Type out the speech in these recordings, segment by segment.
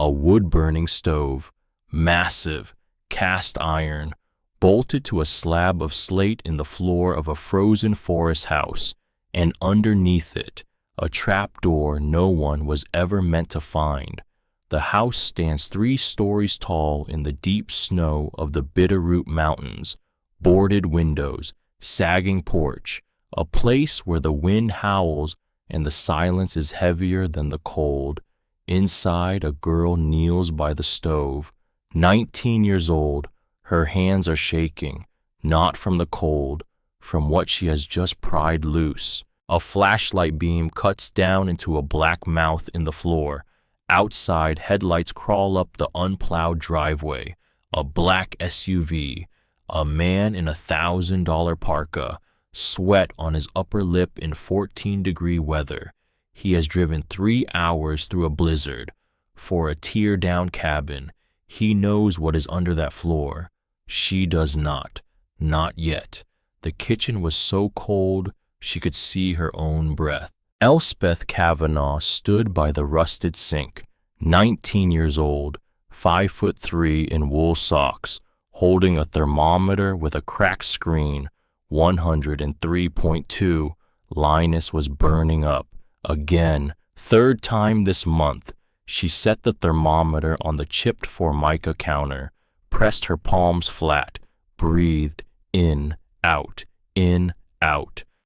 a wood-burning stove, massive, cast iron, bolted to a slab of slate in the floor of a frozen forest house, and underneath it, a trapdoor no one was ever meant to find. The house stands 3 stories tall in the deep snow of the Bitterroot Mountains, boarded windows, sagging porch, a place where the wind howls and the silence is heavier than the cold. Inside, a girl kneels by the stove, 19 years old. Her hands are shaking, not from the cold, from what she has just pried loose. A flashlight beam cuts down into a black mouth in the floor. Outside, headlights crawl up the unplowed driveway. A black SUV. A man in a $1,000 parka, sweat on his upper lip in 14-degree weather. He has driven 3 hours through a blizzard. For a tear-down cabin, he knows what is under that floor. She does not. Not yet. The kitchen was so cold, she could see her own breath. Elspeth Kavanaugh stood by the rusted sink, 19 years old, 5'3" in wool socks, holding a thermometer with a cracked screen, 103.2. Linus was burning up. Again, 3rd time this month. She set the thermometer on the chipped Formica counter, pressed her palms flat, breathed in, out,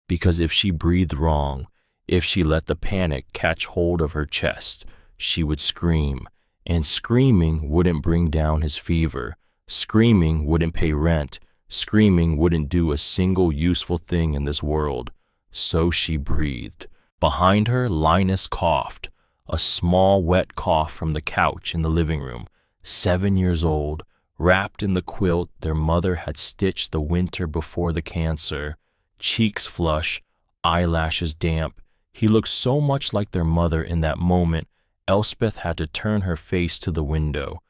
because if she breathed wrong, if she let the panic catch hold of her chest, she would scream, and screaming wouldn't bring down his fever. Screaming wouldn't pay rent. Screaming wouldn't do a single useful thing in this world. So she breathed. Behind her, Linus coughed, a small wet cough from the couch in the living room. 7 years old, wrapped in the quilt their mother had stitched the winter before the cancer. Cheeks flush, eyelashes damp. He looked so much like their mother in that moment, Elspeth had to turn her face to the window.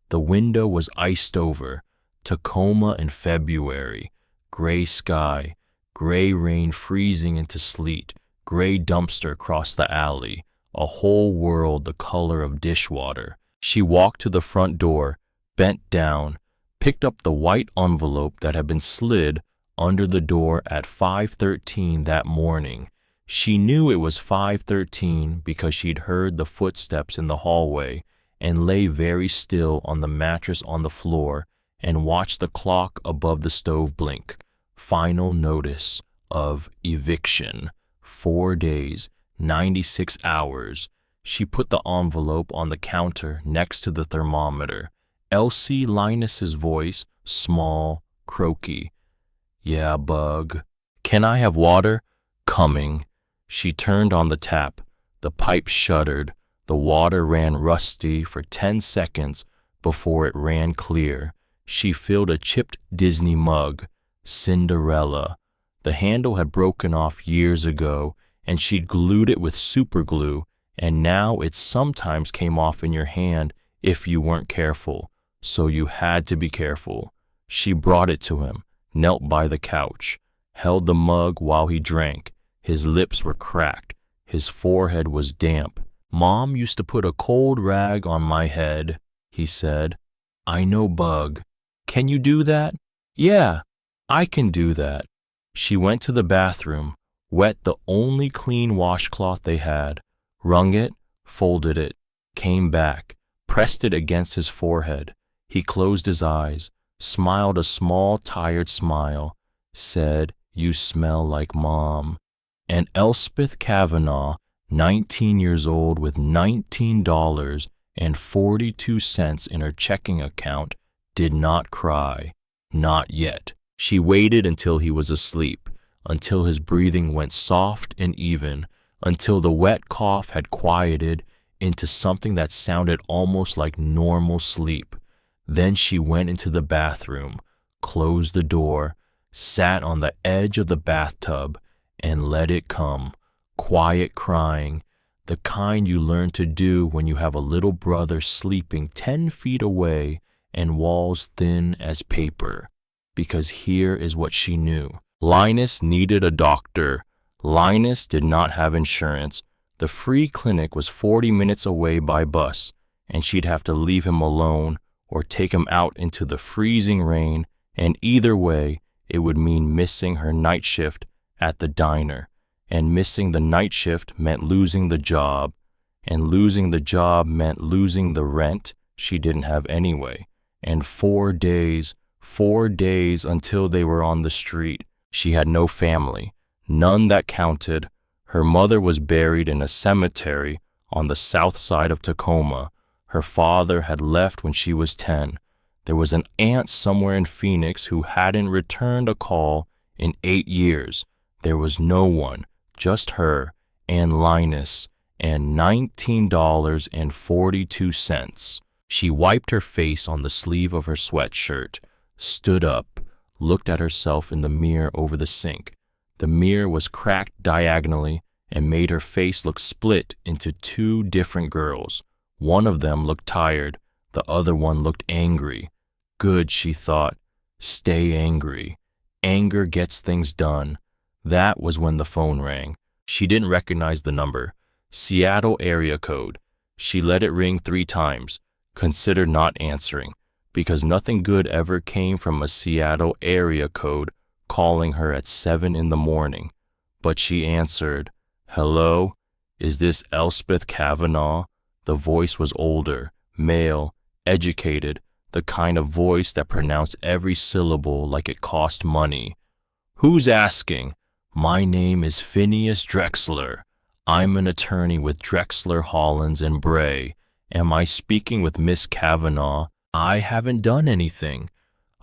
The window was iced over. Tacoma in February. Gray sky, gray rain freezing into sleet, gray dumpster across the alley, a whole world the color of dishwater. She walked to the front door, bent down, picked up the white envelope that had been slid under the door at 5:13 that morning. She knew it was 5:13 because she'd heard the footsteps in the hallway and lay very still on the mattress on the floor and watched the clock above the stove blink. Final notice of eviction. 4 days, 96 hours. She put the envelope on the counter next to the thermometer. Elsie Linus's voice, small, croaky. "Yeah, bug. Can I have water?" "Coming." She turned on the tap. The pipe shuddered. The water ran rusty for 10 seconds before it ran clear. She filled a chipped Disney mug. Cinderella. The handle had broken off years ago, and she'd glued it with super glue, and now it sometimes came off in your hand if you weren't careful, so you had to be careful. She brought it to him, knelt by the couch, held the mug while he drank. His lips were cracked. His forehead was damp. "Mom used to put a cold rag on my head," he said. "I know, bug. Can you do that?" "Yeah, I can do that." She went to the bathroom, wet the only clean washcloth they had, wrung it, folded it, came back, pressed it against his forehead. He closed his eyes, smiled a small, tired smile, said, "You smell like Mom." And Elspeth Kavanaugh, 19 years old with $19.42 in her checking account, did not cry. Not yet. She waited until he was asleep, until his breathing went soft and even, until the wet cough had quieted into something that sounded almost like normal sleep. Then she went into the bathroom, closed the door, sat on the edge of the bathtub, and let it come. Quiet crying, the kind you learn to do when you have a little brother sleeping 10 feet away and walls thin as paper. Because here is what she knew. Linus needed a doctor. Linus did not have insurance. The free clinic was 40 minutes away by bus. and she'd have to leave him alone or take him out into the freezing rain, and either way, it would mean missing her night shift at the diner, and missing the night shift meant losing the job, and losing the job meant losing the rent she didn't have anyway, and 4 days until they were on the street. She had no family, none that counted. Her mother was buried in a cemetery on the south side of Tacoma. Her father had left when she was 10. There was an aunt somewhere in Phoenix who hadn't returned a call in 8 years. There was no one, just her and Linus, and $19.42. She wiped her face on the sleeve of her sweatshirt, stood up, looked at herself in the mirror over the sink. The mirror was cracked diagonally and made her face look split into 2 different girls. One of them looked tired, the other one looked angry. Good, she thought. Stay angry. Anger gets things done. That was when the phone rang. She didn't recognize the number. Seattle area code. She let it ring 3 times, considered not answering, because nothing good ever came from a Seattle area code calling her at 7 in the morning. But she answered. Hello? Is this Elspeth Kavanaugh? The voice was older, male, educated, the kind of voice that pronounced every syllable like it cost money. Who's asking? My name is Phineas Drexler. I'm an attorney with Drexler, Hollins, and Bray. Am I speaking with Miss Kavanaugh? I haven't done anything.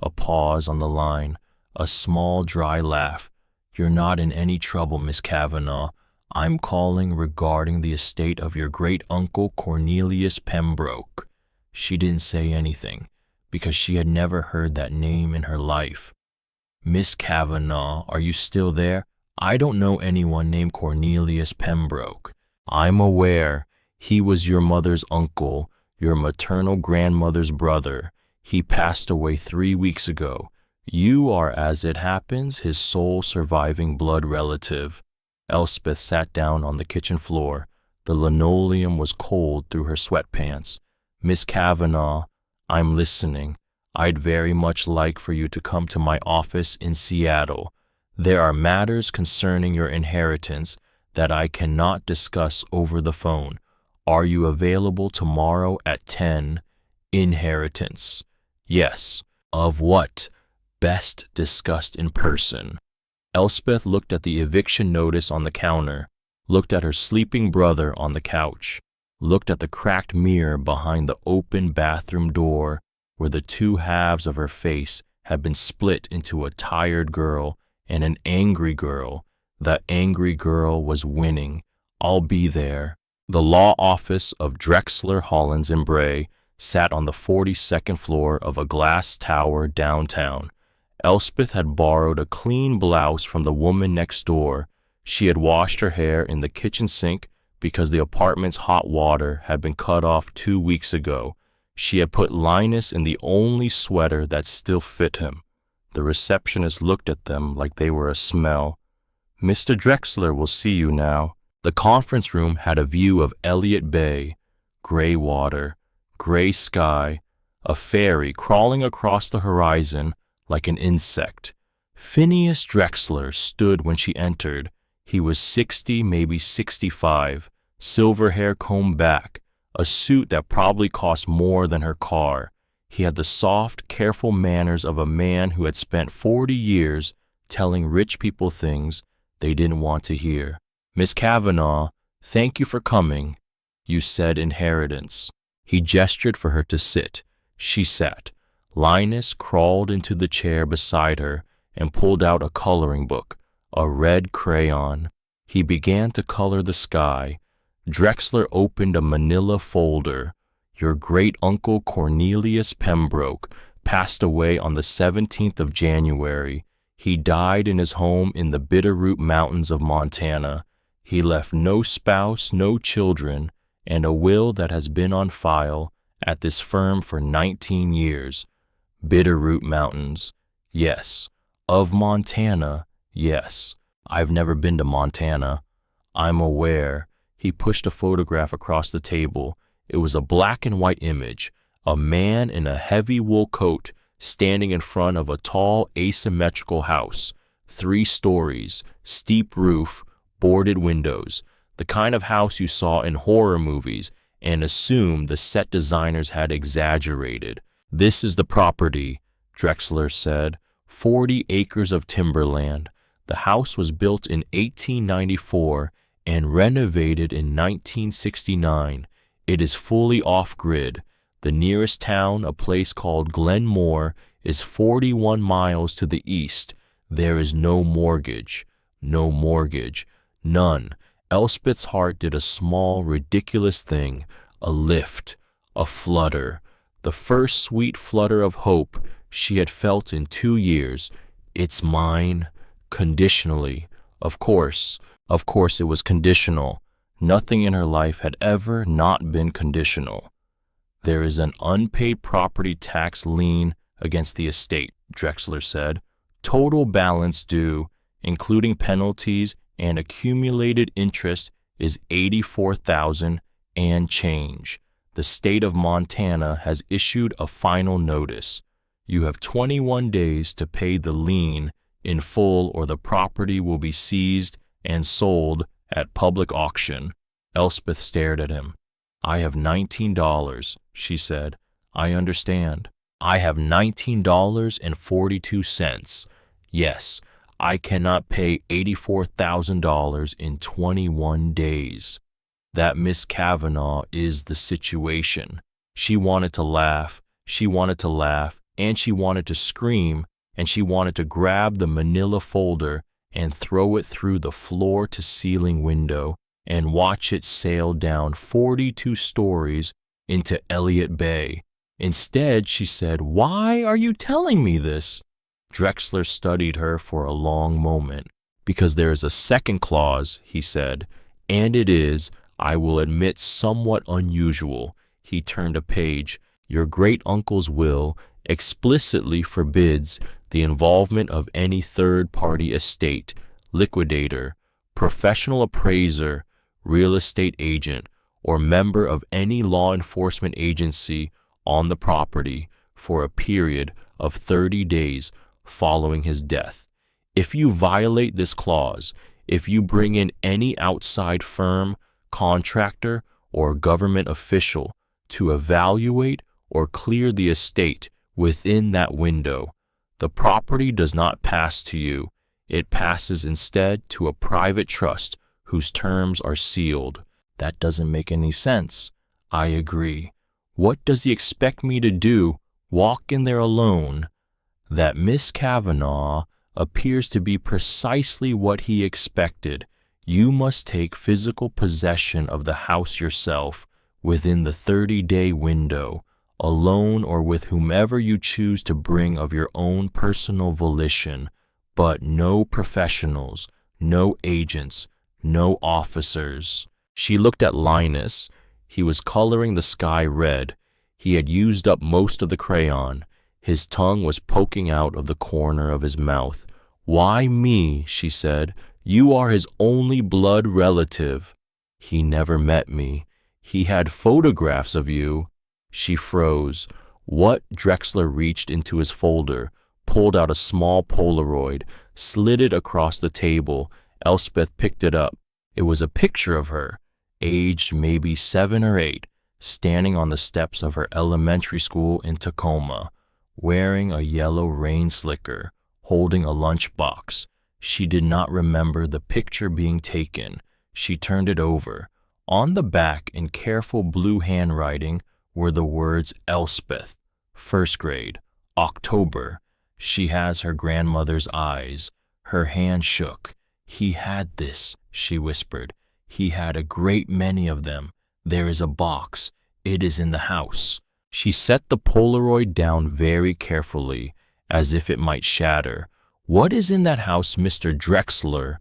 A pause on the line, a small dry laugh. You're not in any trouble, Miss Kavanaugh. I'm calling regarding the estate of your great-uncle Cornelius Pembroke. She didn't say anything, because she had never heard that name in her life. Miss Kavanaugh, are you still there? I don't know anyone named Cornelius Pembroke. I'm aware. He was your mother's uncle, your maternal grandmother's brother. He passed away 3 weeks ago. You are, as it happens, his sole surviving blood relative. Elspeth sat down on the kitchen floor. The linoleum was cold through her sweatpants. Miss Kavanaugh, I'm listening. I'd very much like for you to come to my office in Seattle. There are matters concerning your inheritance that I cannot discuss over the phone. Are you available tomorrow at 10? Inheritance. Yes. Of what? Best discussed in person. Elspeth looked at the eviction notice on the counter, looked at her sleeping brother on the couch, looked at the cracked mirror behind the open bathroom door where the 2 halves of her face had been split into a tired girl and an angry girl. The angry girl was winning. I'll be there. The law office of Drexler, Hollins, and Bray sat on the 42nd floor of a glass tower downtown. Elspeth had borrowed a clean blouse from the woman next door. She had washed her hair in the kitchen sink because the apartment's hot water had been cut off 2 weeks ago. She had put Linus in the only sweater that still fit him. The receptionist looked at them like they were a smell. Mr. Drexler will see you now. The conference room had a view of Elliott Bay, gray water, gray sky, a ferry crawling across the horizon like an insect. Phineas Drexler stood when she entered. He was 60, maybe 65, silver hair combed back, a suit that probably cost more than her car. He had the soft, careful manners of a man who had spent 40 years telling rich people things they didn't want to hear. Miss Kavanaugh, thank you for coming. You said inheritance. He gestured for her to sit. She sat. Linus crawled into the chair beside her and pulled out a coloring book, a red crayon. He began to color the sky. Drexler opened a manila folder. Your great-uncle Cornelius Pembroke passed away on the 17th of January. He died in his home in the Bitterroot Mountains of Montana. He left no spouse, no children, and a will that has been on file at this firm for 19 years. Bitterroot Mountains, yes. Of Montana, yes. I've never been to Montana. I'm aware. He pushed a photograph across the table. It was a black and white image, a man in a heavy wool coat standing in front of a tall asymmetrical house, 3 stories, steep roof, boarded windows, the kind of house you saw in horror movies and assumed the set designers had exaggerated. "This is the property," Drexler said, 40 acres of timberland. The house was built in 1894 and renovated in 1969. It is fully off-grid. The nearest town, a place called Glenmore, is 41 miles to the east. There is no mortgage. No mortgage. None. Elspeth's heart did a small, ridiculous thing, a lift, a flutter, the first sweet flutter of hope she had felt in 2 years. "It's mine," conditionally. Of course it was conditional. Nothing in her life had ever not been conditional. "There is an unpaid property tax lien against the estate," Drexler said. "Total balance due, including penalties and accumulated interest, is $84,000 and change. The state of Montana has issued a final notice. You have 21 days to pay the lien in full or the property will be seized and sold at public auction." Elspeth stared at him. "I have $19, she said. "I understand. I have $19.42. Yes, I cannot pay $84,000 in 21 days. That Miss Kavanaugh is the situation." She wanted to laugh, and she wanted to scream, and she wanted to grab the manila folder and throw it through the floor-to-ceiling window and watch it sail down 42 stories into Elliott Bay. Instead, she said, "Why are you telling me this?" Drexler studied her for a long moment. "Because there is a second clause," he said, "and it is, I will admit, somewhat unusual." He turned a page. "Your great-uncle's will explicitly forbids the involvement of any third-party estate, liquidator, professional appraiser, real estate agent, or member of any law enforcement agency on the property for a period of 30 days following his death. If you violate this clause, if you bring in any outside firm, contractor, or government official to evaluate or clear the estate within that window, the property does not pass to you. It passes instead to a private trust whose terms are sealed." "That doesn't make any sense." "I agree. What does he expect me to do? Walk in there alone?" That Miss Kavanaugh appears to be precisely what he expected. You must take physical possession of the house yourself within the 30-day window, alone or with whomever you choose to bring of your own personal volition, but no professionals, no agents, no officers. She looked at Linus. He was coloring the sky red. He had used up most of the crayon. His tongue was poking out of the corner of his mouth. "Why me?" she said. "You are his only blood relative." "He never met me. He had photographs of you." She froze. "What?" Drexler reached into his folder, pulled out a small Polaroid, slid it across the table. Elspeth picked it up. It was a picture of her, aged maybe 7 or 8, standing on the steps of her elementary school in Tacoma, wearing a yellow rain slicker, holding a lunchbox. She did not remember the picture being taken. She turned it over. On the back, in careful blue handwriting, were the words Elspeth, 1st grade, October. She has her grandmother's eyes. Her hand shook. "He had this," she whispered. "He had a great many of them. There is a box. It is in the house." She set the Polaroid down very carefully, as if it might shatter. "What is in that house, Mr. Drexler?"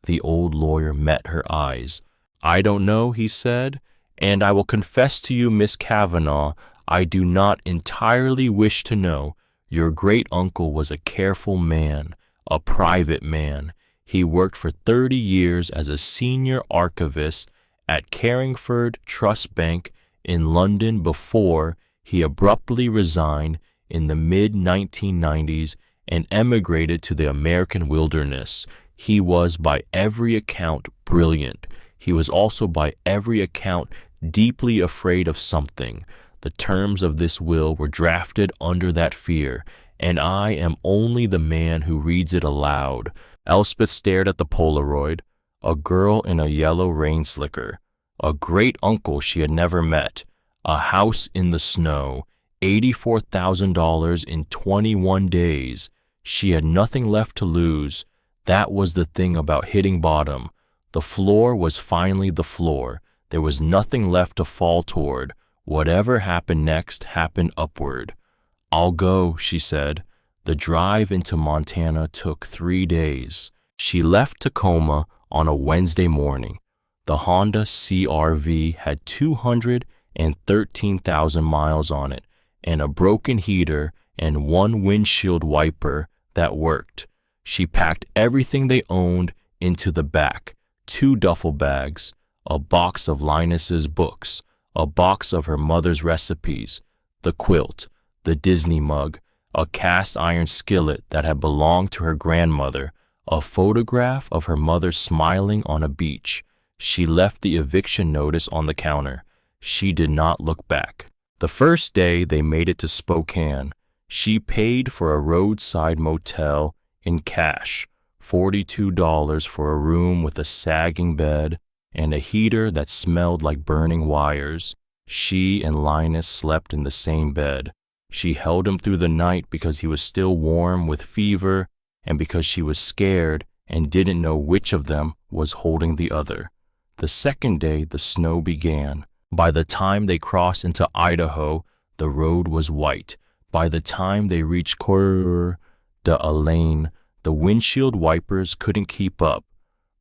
The old lawyer met her eyes. "I don't know," he said, "and I will confess to you, Miss Kavanaugh, I do not entirely wish to know. Your great-uncle was a careful man, a private man. He worked for 30 years as a senior archivist at Carringford Trust Bank in London before he abruptly resigned in the mid-1990s and emigrated to the American wilderness. He was by every account brilliant. He was also by every account deeply afraid of something. The terms of this will were drafted under that fear, and I am only the man who reads it aloud. Elspeth stared at the Polaroid, a girl in a yellow rain slicker, a great uncle she had never met, a house in the snow, $84,000 in 21 days. She had nothing left to lose. That was the thing about hitting bottom. The floor was finally the floor. There was nothing left to fall toward. Whatever happened next happened upward. "I'll go," she said. The drive into Montana took 3 days. She left Tacoma on a Wednesday morning. The Honda CR-V had 213,000 miles on it and a broken heater and one windshield wiper that worked. She packed everything they owned into the back, 2 duffel bags, a box of Linus's books, a box of her mother's recipes, the quilt, the Disney mug, a cast iron skillet that had belonged to her grandmother, a photograph of her mother smiling on a beach. She left the eviction notice on the counter. She did not look back. The first day they made it to Spokane, she paid for a roadside motel in cash, $42 for a room with a sagging bed and a heater that smelled like burning wires. She and Linus slept in the same bed. She held him through the night because he was still warm with fever and because she was scared and didn't know which of them was holding the other. The second day, the snow began. By the time they crossed into Idaho, the road was white. By the time they reached Coeur d'Alene, the windshield wipers couldn't keep up.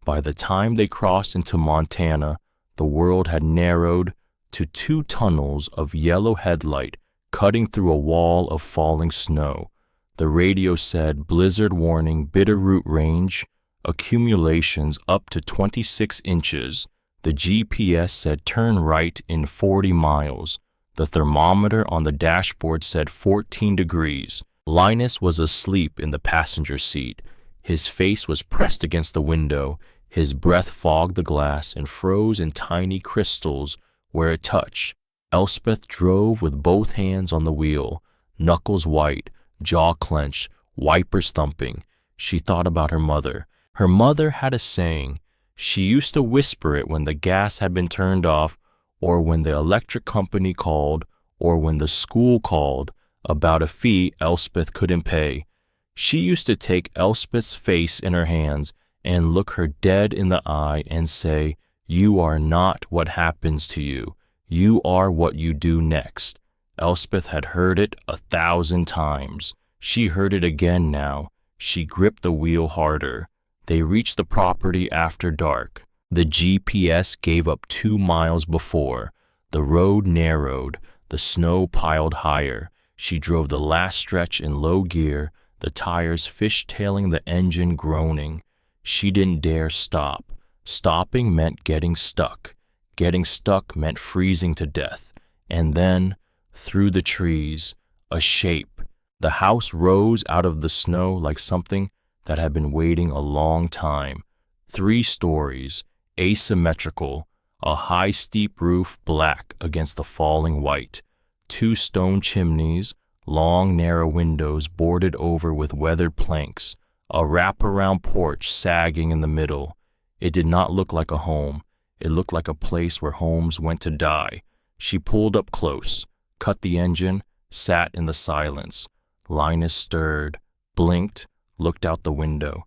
By the time they crossed into Montana, the world had narrowed to 2 tunnels of yellow headlight cutting through a wall of falling snow. The radio said blizzard warning, Bitterroot Range, accumulations up to 26 inches. The GPS said turn right in 40 miles. The thermometer on the dashboard said 14 degrees. Linus was asleep in the passenger seat. His face was pressed against the window. His breath fogged the glass and froze in tiny crystals where it touched. Elspeth drove with both hands on the wheel, knuckles white, jaw clenched, wipers thumping. She thought about her mother. Her mother had a saying. She used to whisper it when the gas had been turned off, or when the electric company called, or when the school called about a fee Elspeth couldn't pay. She used to take Elspeth's face in her hands and look her dead in the eye and say, "You are not what happens to you. You are what you do next." Elspeth had heard it 1,000 times. She heard it again now. She gripped the wheel harder. They reached the property after dark. The GPS gave up 2 miles before. The road narrowed. The snow piled higher. She drove the last stretch in low gear, the tires fishtailing, the engine groaning. She didn't dare stop. Stopping meant getting stuck. Getting stuck meant freezing to death. And then, through the trees, a shape. The house rose out of the snow like something that had been waiting a long time. 3 stories, asymmetrical, a high steep roof black against the falling white, 2 stone chimneys, long narrow windows boarded over with weathered planks, a wraparound porch sagging in the middle. It did not look like a home. It looked like a place where homes went to die. She pulled up close, cut the engine, sat in the silence. Linus stirred, blinked, looked out the window.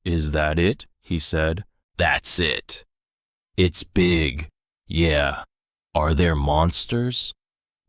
"Is that it?" he said. "That's it." "It's big." "Yeah." "Are there monsters?"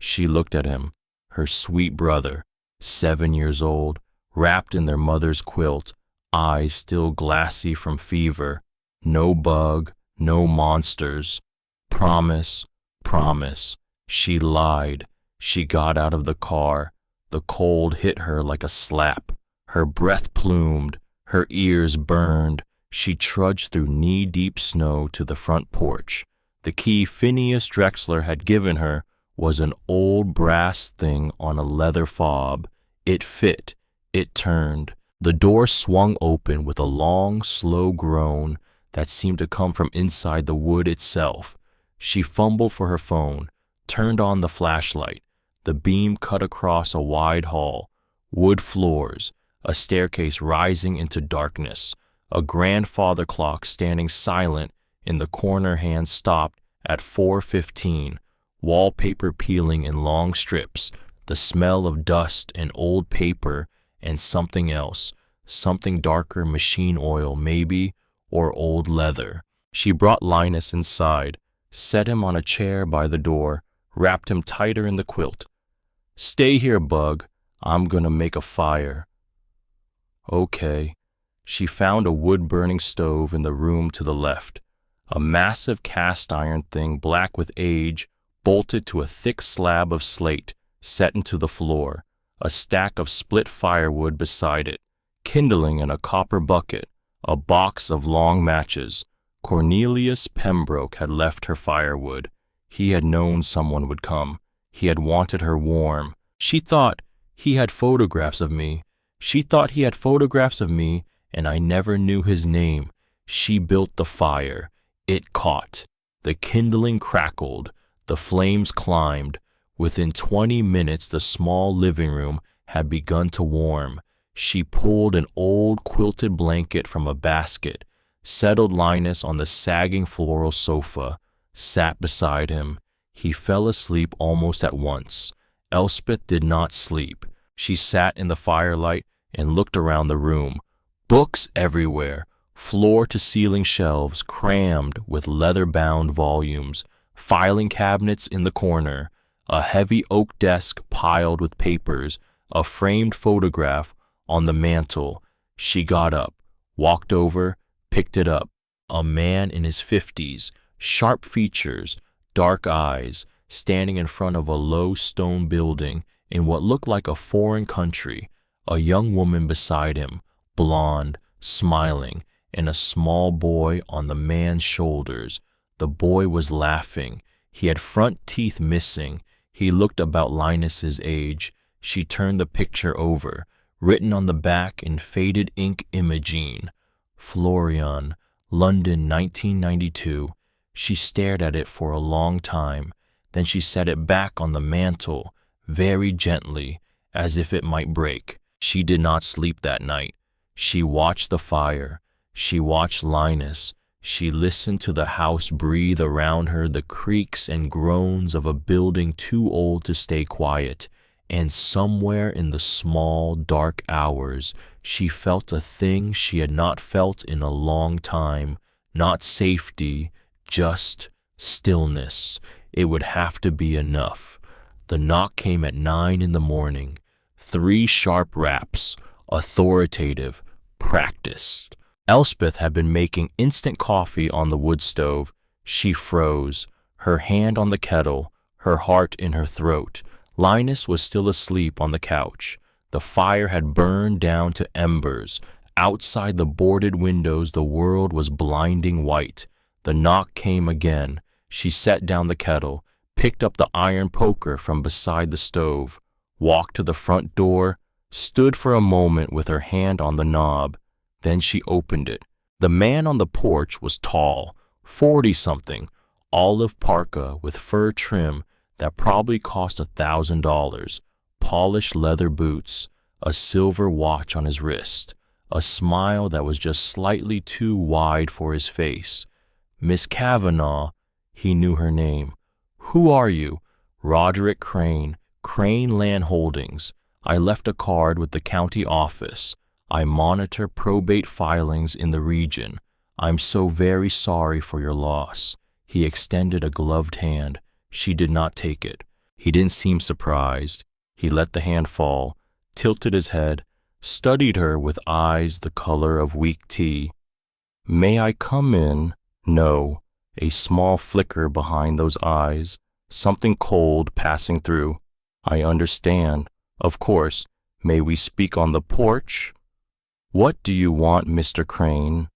She looked at him, her sweet brother, 7 years old, wrapped in their mother's quilt, eyes still glassy from fever. No bug, no monsters. Promise, promise. She lied. She got out of the car. The cold hit her like a slap. Her breath plumed. Her ears burned. She trudged through knee-deep snow to the front porch. The key Phineas Drexler had given her was an old brass thing on a leather fob. It fit. It turned. The door swung open with a long, slow groan that seemed to come from inside the wood itself. She fumbled for her phone, turned on the flashlight. The beam cut across a wide hall, wood floors, a staircase rising into darkness. A grandfather clock standing silent in the corner hand stopped at 4:15, wallpaper peeling in long strips, the smell of dust and old paper and something else, something darker, machine oil maybe, or old leather. She brought Linus inside, set him on a chair by the door, wrapped him tighter in the quilt. "Stay here, Bug. I'm gonna make a fire." Okay. She found a wood-burning stove in the room to the left, a massive cast-iron thing black with age, bolted to a thick slab of slate set into the floor, a stack of split firewood beside it, kindling in a copper bucket, a box of long matches. Cornelius Pembroke had left her firewood. He had known someone would come. He had wanted her warm. She thought he had photographs of me. She thought he had photographs of me, and I never knew his name. She built the fire. It caught. The kindling crackled. The flames climbed. Within 20 minutes, the small living room had begun to warm. She pulled an old quilted blanket from a basket, settled Linus on the sagging floral sofa, sat beside him. He fell asleep almost at once. Elspeth did not sleep. She sat in the firelight and looked around the room. Books everywhere, floor-to-ceiling shelves crammed with leather-bound volumes, filing cabinets in the corner, a heavy oak desk piled with papers, a framed photograph on the mantel. She got up, walked over, picked it up. A man in his 50s, sharp features, dark eyes, standing in front of a low stone building in what looked like a foreign country. A young woman beside him, blonde, smiling, and a small boy on the man's shoulders. The boy was laughing. He had front teeth missing. He looked about Linus's age. She turned the picture over, written on the back in faded ink Imogene. Florian, London, 1992. She stared at it for a long time. Then she set it back on the mantel, very gently, as if it might break. She did not sleep that night. She watched the fire. She watched Linus. She listened to the house breathe around her, the creaks and groans of a building too old to stay quiet. And somewhere in the small, dark hours, she felt a thing she had not felt in a long time. Not safety, just stillness. It would have to be enough. The knock came at 9 in the morning. 3 sharp raps, authoritative, practiced. Elspeth had been making instant coffee on the wood stove. She froze, her hand on the kettle, her heart in her throat. Linus was still asleep on the couch. The fire had burned down to embers. Outside the boarded windows, the world was blinding white. The knock came again. She set down the kettle, picked up the iron poker from beside the stove, walked to the front door, stood for a moment with her hand on the knob. Then she opened it. The man on the porch was tall, 40-something, olive parka with fur trim that probably cost $1,000, polished leather boots, a silver watch on his wrist, a smile that was just slightly too wide for his face. Miss Kavanagh, he knew her name. "Who are you?" "Roderick Crane, Crane Land Holdings. I left a card with the county office. I monitor probate filings in the region. I'm so very sorry for your loss." He extended a gloved hand. She did not take it. He didn't seem surprised. He let the hand fall, tilted his head, studied her with eyes the color of weak tea. "May I come in?" No. A small flicker behind those eyes, something cold passing through. "I understand. Of course. May we speak on the porch?" "What do you want, Mr. Crane?"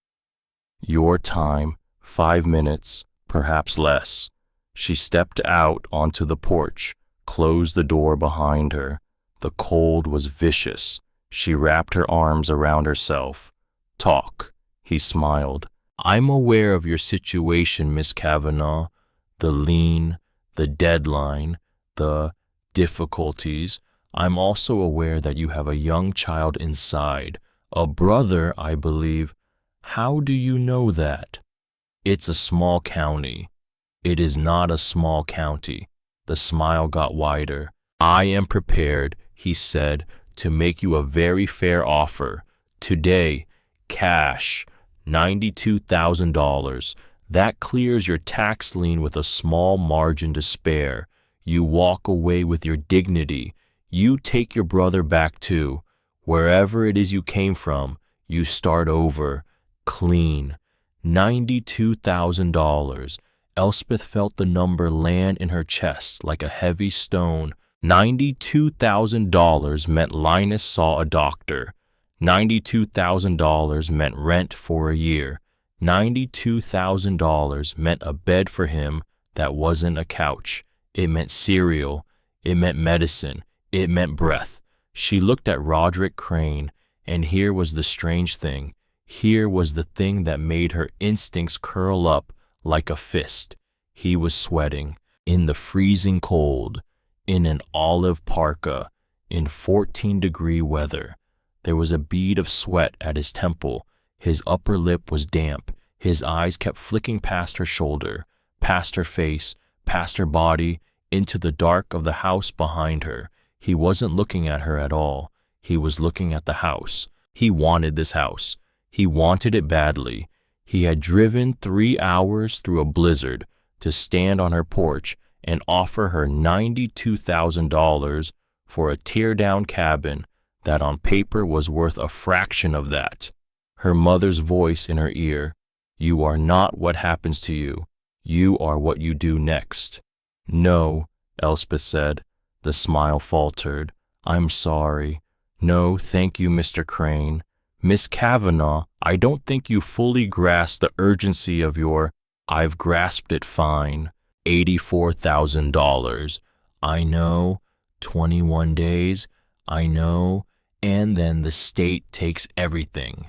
"Your time. 5 minutes, perhaps less." She stepped out onto the porch, closed the door behind her. The cold was vicious. She wrapped her arms around herself. Talk, he smiled. I'm aware of your situation, Miss Kavanaugh. The lean, the deadline, the difficulties. I'm also aware that you have a young child inside, a brother, I believe. How do you know that? It's a small county. It is not a small county. The smile got wider. I am prepared, he said, to make you a very fair offer. Today, cash, $92,000. That clears your tax lien with a small margin to spare. You walk away with your dignity. You take your brother back too. Wherever it is you came from, you start over, clean. $92,000. Elspeth felt the number land in her chest like a heavy stone. $92,000 meant Linus saw a doctor. $92,000 meant rent for a year. $92,000 meant a bed for him that wasn't a couch. It meant cereal. It meant medicine. It meant breath. She looked at Roderick Crane, and here was the strange thing. Here was the thing that made her instincts curl up like a fist. He was sweating in the freezing cold, in an olive parka, in 14-degree weather. There was a bead of sweat at his temple. His upper lip was damp. His eyes kept flicking past her shoulder, past her face, past her body, into the dark of the house behind her. He wasn't looking at her at all. He was looking at the house. He wanted this house. He wanted it badly. He had driven 3 hours through a blizzard to stand on her porch and offer her $92,000 for a tear-down cabin that on paper was worth a fraction of that. Her mother's voice in her ear, "You are not what happens to you. You are what you do next." "No," Elspeth said. The smile faltered. "I'm sorry. No, thank you, Mr. Crane. Miss Kavanaugh, I don't think you fully grasp the urgency of your—" "I've grasped it fine. $84,000. I know. 21 days. I know. And then the state takes everything.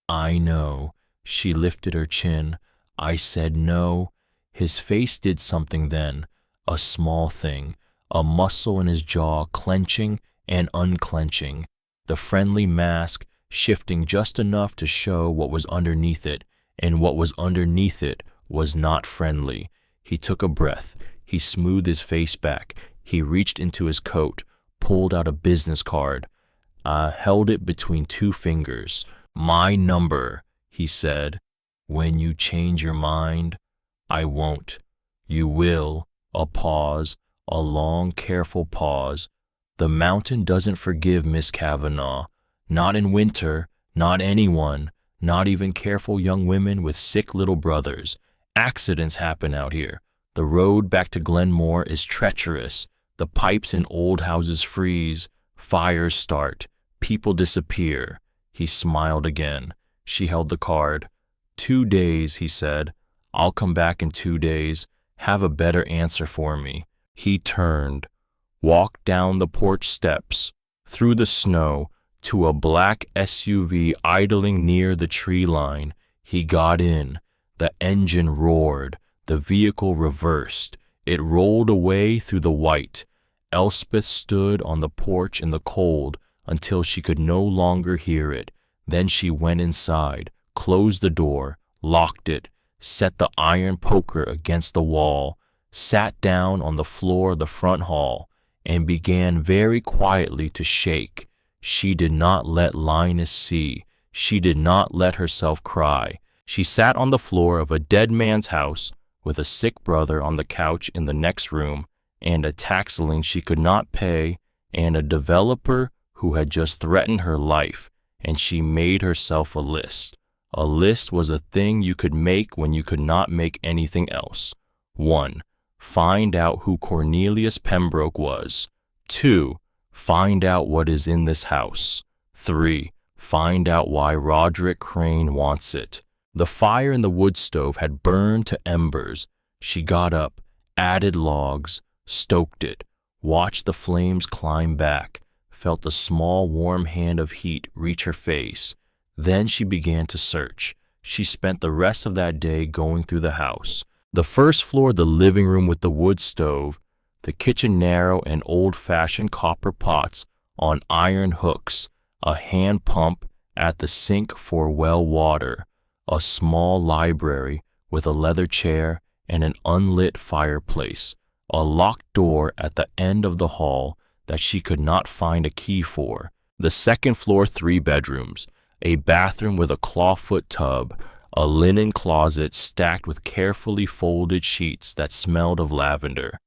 I know." She lifted her chin. "I said no." His face did something then, a small thing, a muscle in his jaw clenching and unclenching, the friendly mask shifting just enough to show what was underneath it, and what was underneath it was not friendly. He took a breath. He smoothed his face back. He reached into his coat, pulled out a business card, held it between 2 fingers. "My number," he said. "When you change your mind." "I won't." "You will." A pause, a long, careful pause. "The mountain doesn't forgive, Miss Kavanaugh. Not in winter, not anyone, not even careful young women with sick little brothers. Accidents happen out here. The road back to Glenmore is treacherous. The pipes in old houses freeze. Fires start. People disappear." He smiled again. She held the card. 2 days, he said. "I'll come back in 2 days. Have a better answer for me." He turned, walked down the porch steps, through the snow, to a black SUV idling near the tree line. He got in. The engine roared. The vehicle reversed. It rolled away through the white. Elspeth stood on the porch in the cold until she could no longer hear it. Then she went inside, closed the door, locked it, set the iron poker against the wall, sat down on the floor of the front hall, and began very quietly to shake. She did not let Linus see. She did not let herself cry. She sat on the floor of a dead man's house with a sick brother on the couch in the next room, and a tax lien she could not pay, and a developer who had just threatened her life, and she made herself a list. A list was a thing you could make when you could not make anything else. 1. Find out who Cornelius Pembroke was. 2. Find out what is in this house. 3. Find out why Roderick Crane wants it. The fire in the wood stove had burned to embers. She got up, added logs, stoked it, watched the flames climb back, felt the small warm hand of heat reach her face. Then she began to search. She spent the rest of that day going through the house. The first floor, the living room with the wood stove, the kitchen narrow and old-fashioned copper pots on iron hooks, a hand pump at the sink for well water, a small library with a leather chair and an unlit fireplace, a locked door at the end of the hall that she could not find a key for. The second floor, 3 bedrooms, a bathroom with a clawfoot tub, a linen closet stacked with carefully folded sheets that smelled of lavender.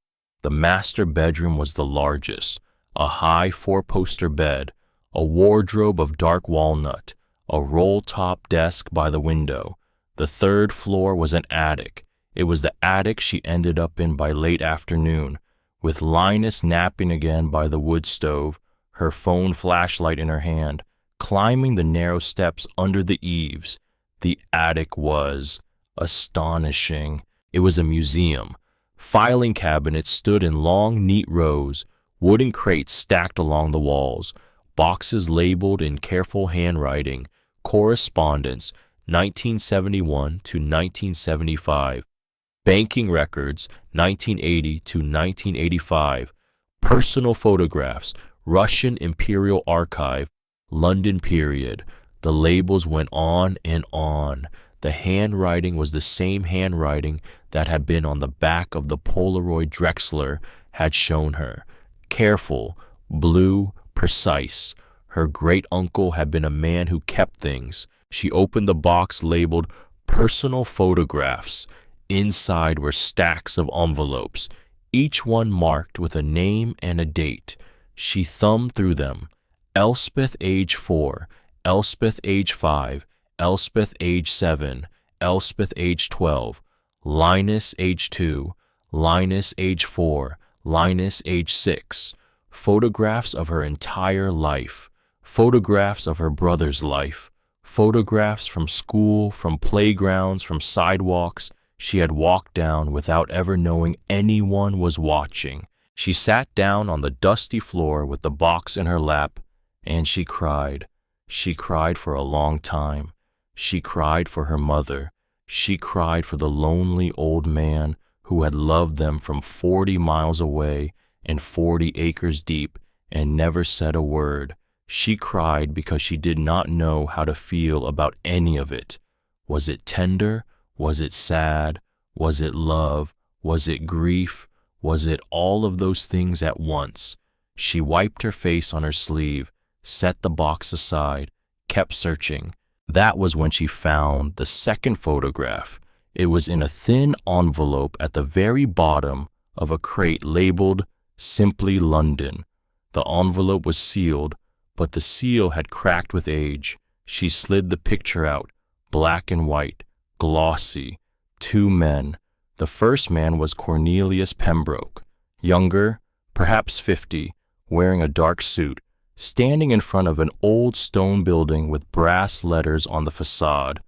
The master bedroom was the largest, a high 4-poster bed, a wardrobe of dark walnut, a roll-top desk by the window. The third floor was an attic. It was the attic she ended up in by late afternoon, with Linus napping again by the wood stove, her phone flashlight in her hand, climbing the narrow steps under the eaves. The attic was astonishing. It was a museum. Filing cabinets stood in long, neat rows, wooden crates stacked along the walls, boxes labeled in careful handwriting, correspondence, 1971 to 1975, banking records, 1980 to 1985, personal photographs, Russian Imperial Archive, London period. The labels went on and on. The handwriting was the same handwriting that had been on the back of the Polaroid Drexler had shown her. Careful, blue, precise. Her great-uncle had been a man who kept things. She opened the box labeled personal photographs. Inside were stacks of envelopes, each one marked with a name and a date. She thumbed through them. Elspeth, age 4, Elspeth, age 5, Elspeth, age 7, Elspeth, age 12, Linus, age 2, Linus, age 4, Linus, age 6. Photographs of her entire life, photographs of her brother's life, photographs from school, from playgrounds, from sidewalks she had walked down without ever knowing anyone was watching. She sat down on the dusty floor with the box in her lap, and she cried. She cried for a long time. She cried for her mother. She cried for the lonely old man who had loved them from 40 miles away and 40 acres deep and never said a word. She cried because she did not know how to feel about any of it. Was it tender? Was it sad? Was it love? Was it grief? Was it all of those things at once? She wiped her face on her sleeve, set the box aside, kept searching. That was when she found the second photograph. It was in a thin envelope at the very bottom of a crate labeled Simply London. The envelope was sealed, but the seal had cracked with age. She slid the picture out, black and white, glossy. 2 men. The first man was Cornelius Pembroke, younger, perhaps 50, wearing a dark suit, standing in front of an old stone building with brass letters on the facade.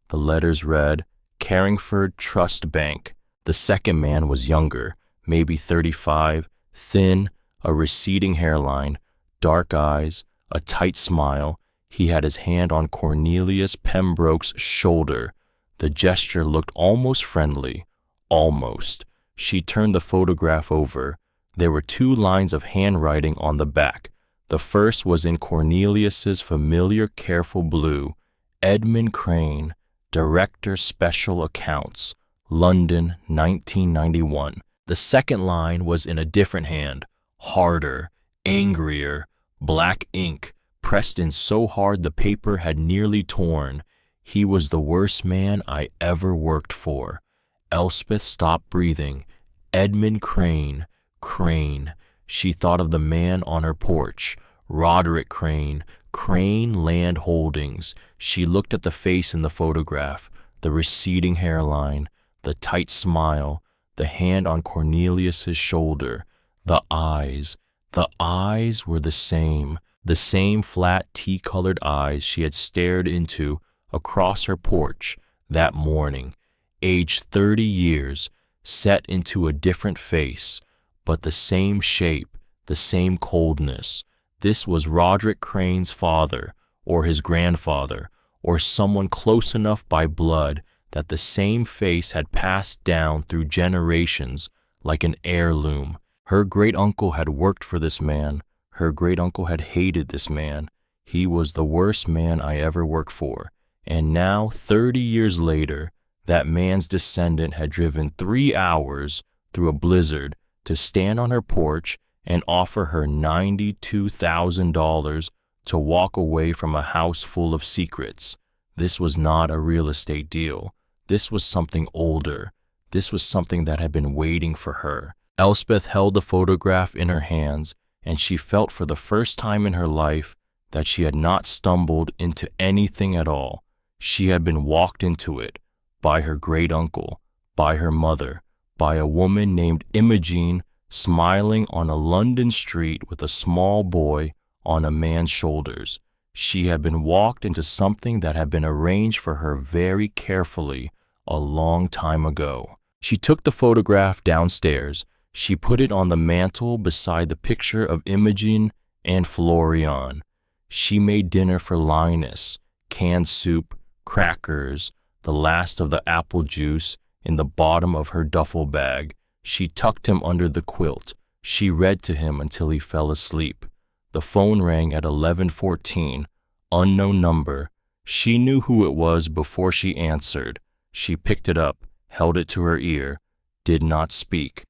The letters read, Carringford Trust Bank. The second man was younger, maybe 35, thin, a receding hairline, dark eyes, a tight smile. He had his hand on Cornelius Pembroke's shoulder. The gesture looked almost friendly. Almost. She turned the photograph over. There were 2 lines of handwriting on the back. The first was in Cornelius's familiar careful blue. Edmund Crane, Director Special Accounts, London, 1991. The second line was in a different hand, harder, angrier, black ink, pressed in so hard the paper had nearly torn. He was the worst man I ever worked for. Elspeth stopped breathing. Edmund Crane. Crane. She thought of the man on her porch. Roderick Crane. Crane Land Holdings. She looked at the face in the photograph, the receding hairline, the tight smile, the hand on Cornelius's shoulder, the eyes. The eyes were the same flat tea-colored eyes she had stared into across her porch that morning. Aged 30 years, set into a different face, but the same shape, the same coldness. This was Roderick Crane's father, or his grandfather, or someone close enough by blood that the same face had passed down through generations like an heirloom. Her great-uncle had worked for this man. Her great-uncle had hated this man. He was the worst man I ever worked for. And now, 30 years later, that man's descendant had driven 3 hours through a blizzard to stand on her porch and offer her $92,000 to walk away from a house full of secrets. This was not a real estate deal. This was something older. This was something that had been waiting for her. Elspeth held the photograph in her hands, and she felt for the first time in her life that she had not stumbled into anything at all. She had been walked into it by her great-uncle, by her mother, by a woman named Imogene smiling on a London street with a small boy on a man's shoulders. She had been walked into something that had been arranged for her very carefully a long time ago. She took the photograph downstairs. She put it on the mantel beside the picture of Imogen and Florian. She made dinner for Linus, canned soup, crackers, the last of the apple juice in the bottom of her duffel bag. She tucked him under the quilt. She read to him until he fell asleep. The phone rang at 11:14, unknown number. She knew who it was before she answered. She picked it up, held it to her ear, did not speak.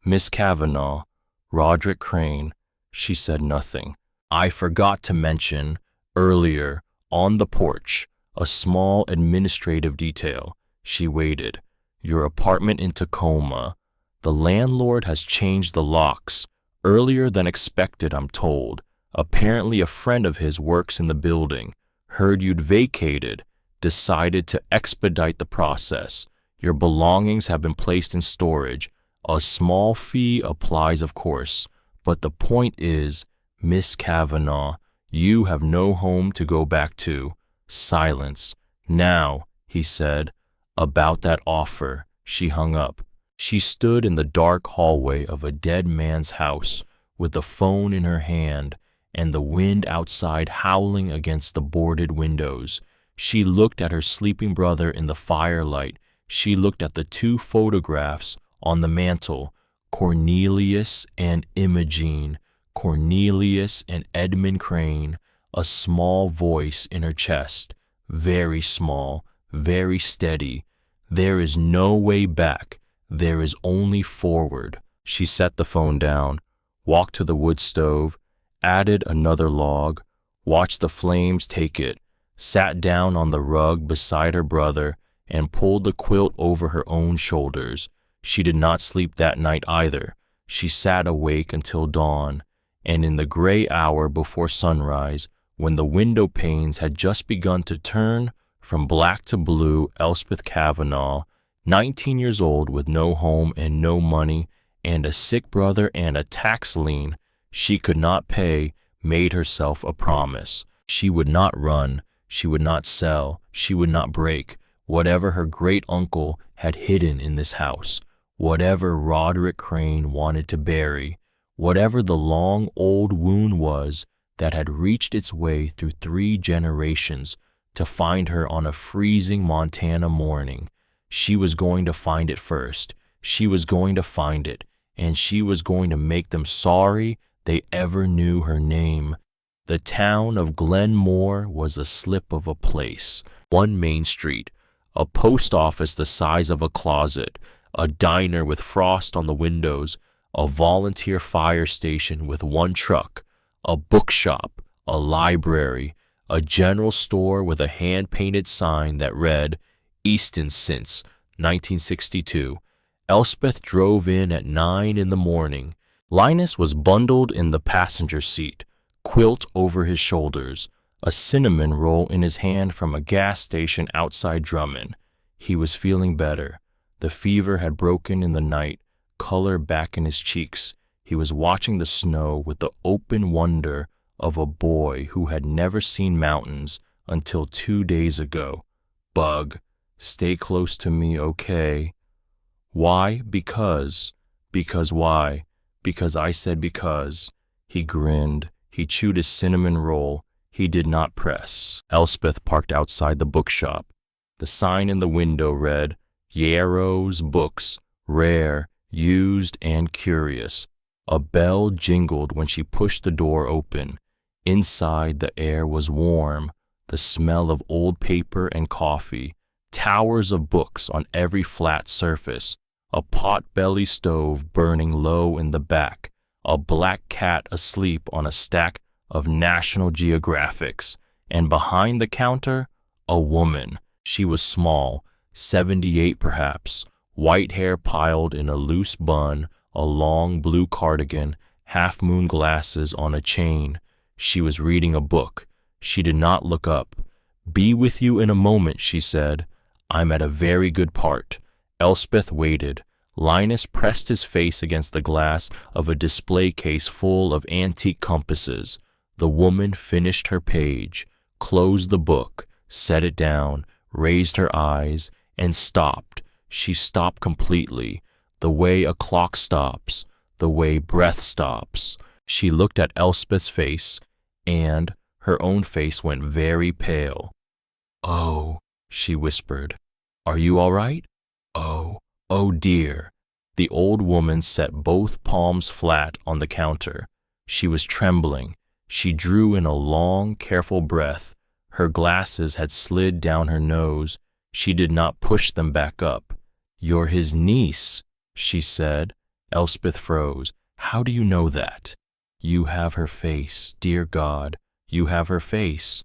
Miss Kavanagh, Roderick Crane. She said nothing. I forgot to mention, earlier, on the porch, a small administrative detail. She waited. Your apartment in Tacoma. The landlord has changed the locks. Earlier than expected, I'm told. Apparently a friend of his works in the building. Heard you'd vacated. Decided to expedite the process. Your belongings have been placed in storage. A small fee applies, of course. But the point is, Miss Kavanagh, you have no home to go back to. Silence. Now, he said, about that offer. She hung up. She stood in the dark hallway of a dead man's house with the phone in her hand and the wind outside howling against the boarded windows. She looked at her sleeping brother in the firelight. She looked at the 2 photographs on the mantel, Cornelius and Imogene, Cornelius and Edmund Crane, a small voice in her chest, very small, very steady. There is no way back. There is only forward. She set the phone down, walked to the wood stove, added another log, watched the flames take it, sat down on the rug beside her brother, and pulled the quilt over her own shoulders. She did not sleep that night either. She sat awake until dawn, and in the gray hour before sunrise, when the window panes had just begun to turn from black to blue, Elspeth Kavanagh, 19 years old with no home and no money, and a sick brother and a tax lien she could not pay, made herself a promise. She would not run, she would not sell, she would not break whatever her great-uncle had hidden in this house, whatever Roderick Crane wanted to bury, whatever the long old wound was that had reached its way through 3 generations to find her on a freezing Montana morning. She was going to find it first. She was going to find it, and she was going to make them sorry they ever knew her name. The town of Glenmore was a slip of a place, 1 main street, a post office the size of a closet, a diner with frost on the windows, a volunteer fire station with 1 truck, a bookshop, a library, a general store with a hand-painted sign that read, Easton since 1962. Elspeth drove in at 9 in the morning. Linus was bundled in the passenger seat, quilt over his shoulders, a cinnamon roll in his hand from a gas station outside Drummond. He was feeling better. The fever had broken in the night, color back in his cheeks. He was watching the snow with the open wonder of a boy who had never seen mountains until 2 days ago. Bug. Stay close to me, okay? Why? Because. Because why? Because I said because. He grinned. He chewed his cinnamon roll. He did not press. Elspeth parked outside the bookshop. The sign in the window read, Yarrow's Books, Rare, Used, and Curious. A bell jingled when she pushed the door open. Inside, the air was warm, the smell of old paper and coffee, towers of books on every flat surface, a pot-belly stove burning low in the back, a black cat asleep on a stack of National Geographics, and behind the counter, a woman. She was small, 78 perhaps, white hair piled in a loose bun, a long blue cardigan, half-moon glasses on a chain. She was reading a book. She did not look up. Be with you in a moment, she said. I'm at a very good part. Elspeth waited. Linus pressed his face against the glass of a display case full of antique compasses. The woman finished her page, closed the book, set it down, raised her eyes, and stopped. She stopped completely, the way a clock stops, the way breath stops. She looked at Elspeth's face, and her own face went very pale. Oh, she whispered. Are you all right? Oh dear. The old woman set both palms flat on the counter. She was trembling. She drew in a long, careful breath. Her glasses had slid down her nose. She did not push them back up. You're his niece, she said. Elspeth froze. How do you know that? You have her face, dear God. You have her face.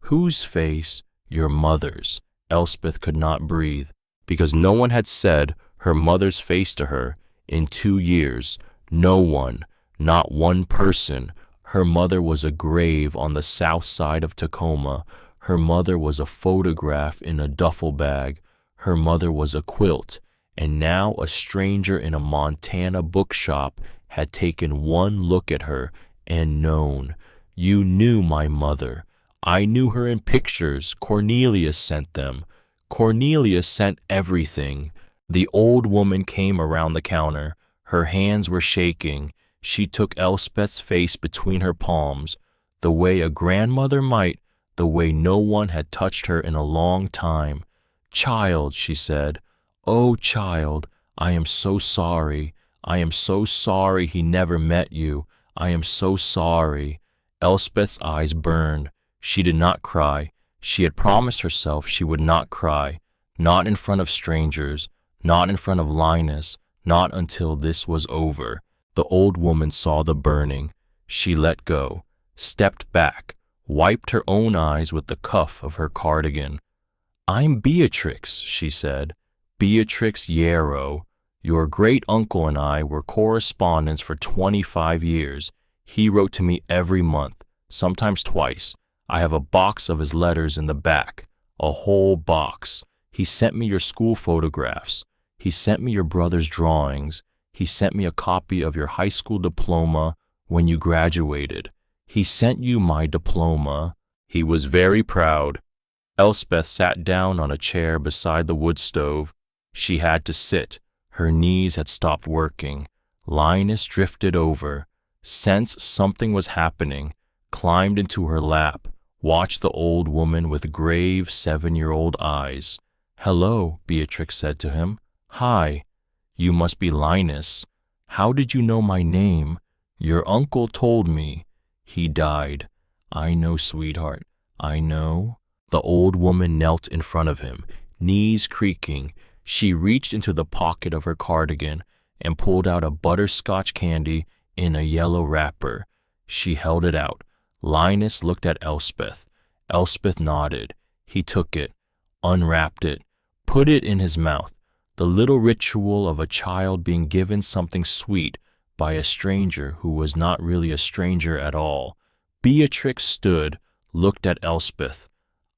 Whose face? Your mother's. Elspeth could not breathe, because no one had said her mother's face to her in 2 years. No one, not one person. Her mother was a grave on the south side of Tacoma. Her mother was a photograph in a duffel bag. Her mother was a quilt. And now a stranger in a Montana bookshop had taken one look at her and known. You knew my mother. I knew her in pictures. Cornelius sent them. Cornelius sent everything. The old woman came around the counter. Her hands were shaking. She took Elspeth's face between her palms, the way a grandmother might, the way no one had touched her in a long time. Child, she said, oh, child, I am so sorry. I am so sorry he never met you. I am so sorry. Elspeth's eyes burned. She did not cry. She had promised herself she would not cry, not in front of strangers, not in front of Linus, not until this was over. The old woman saw the burning. She let go, stepped back, wiped her own eyes with the cuff of her cardigan. I'm Beatrix, she said, Beatrix Yarrow. Your great-uncle and I were correspondents for 25 years. He wrote to me every month, sometimes twice. I have a box of his letters in the back, a whole box. He sent me your school photographs. He sent me your brother's drawings. He sent me a copy of your high school diploma when you graduated. He sent you my diploma. He was very proud. Elspeth sat down on a chair beside the wood stove. She had to sit. Her knees had stopped working. Linus drifted over, sensed something was happening, climbed into her lap, watched the old woman with grave 7-year-old eyes. Hello, Beatrix said to him. Hi. You must be Linus. How did you know my name? Your uncle told me. He died. I know, sweetheart. I know. The old woman knelt in front of him, knees creaking. She reached into the pocket of her cardigan and pulled out a butterscotch candy in a yellow wrapper. She held it out. Linus looked at Elspeth. Elspeth nodded. He took it, unwrapped it, put it in his mouth. The little ritual of a child being given something sweet by a stranger who was not really a stranger at all. Beatrix stood, looked at Elspeth.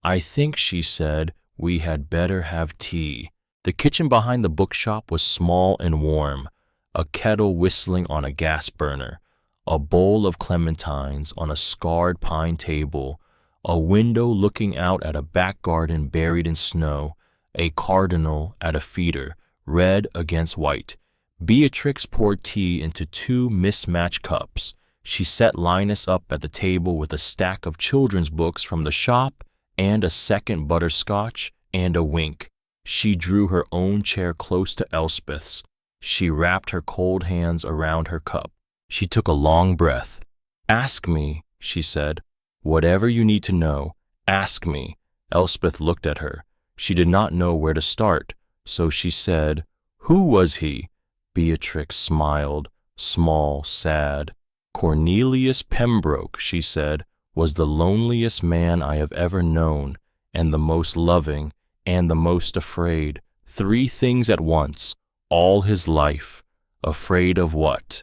I think, she said, we had better have tea. The kitchen behind the bookshop was small and warm, a kettle whistling on a gas burner, a bowl of clementines on a scarred pine table, a window looking out at a back garden buried in snow, a cardinal at a feeder, red against white. Beatrix poured tea into two mismatched cups. She set Linus up at the table with a stack of children's books from the shop and a second butterscotch and a wink. She drew her own chair close to Elspeth's. She wrapped her cold hands around her cup. She took a long breath. "Ask me," she said. "Whatever you need to know, ask me." Elspeth looked at her. She did not know where to start, so she said, "Who was he?" Beatrix smiled, small, sad. "Cornelius Pembroke," she said, "was the loneliest man I have ever known, and the most loving, and the most afraid. Three things at once, all his life. Afraid of what?"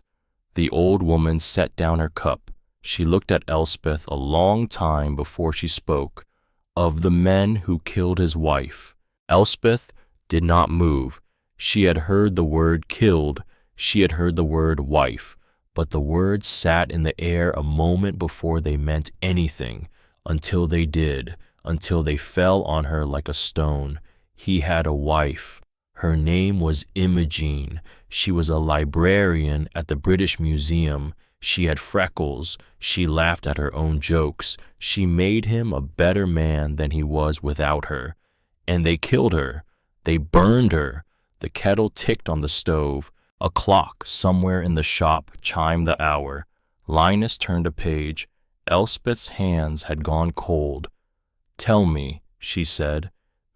The old woman set down her cup. She looked at Elspeth a long time before she spoke. "Of the men who killed his wife." Elspeth did not move. She had heard the word killed. She had heard the word wife. But the words sat in the air a moment before they meant anything, until they did, until they fell on her like a stone. He had a wife. Her name was Imogene. She was a librarian at the British Museum. She had freckles. She laughed at her own jokes. She made him a better man than he was without her. And they killed her. They burned her. The kettle ticked on the stove. A clock somewhere in the shop chimed the hour. Linus turned a page. Elspeth's hands had gone cold. "Tell me," she said.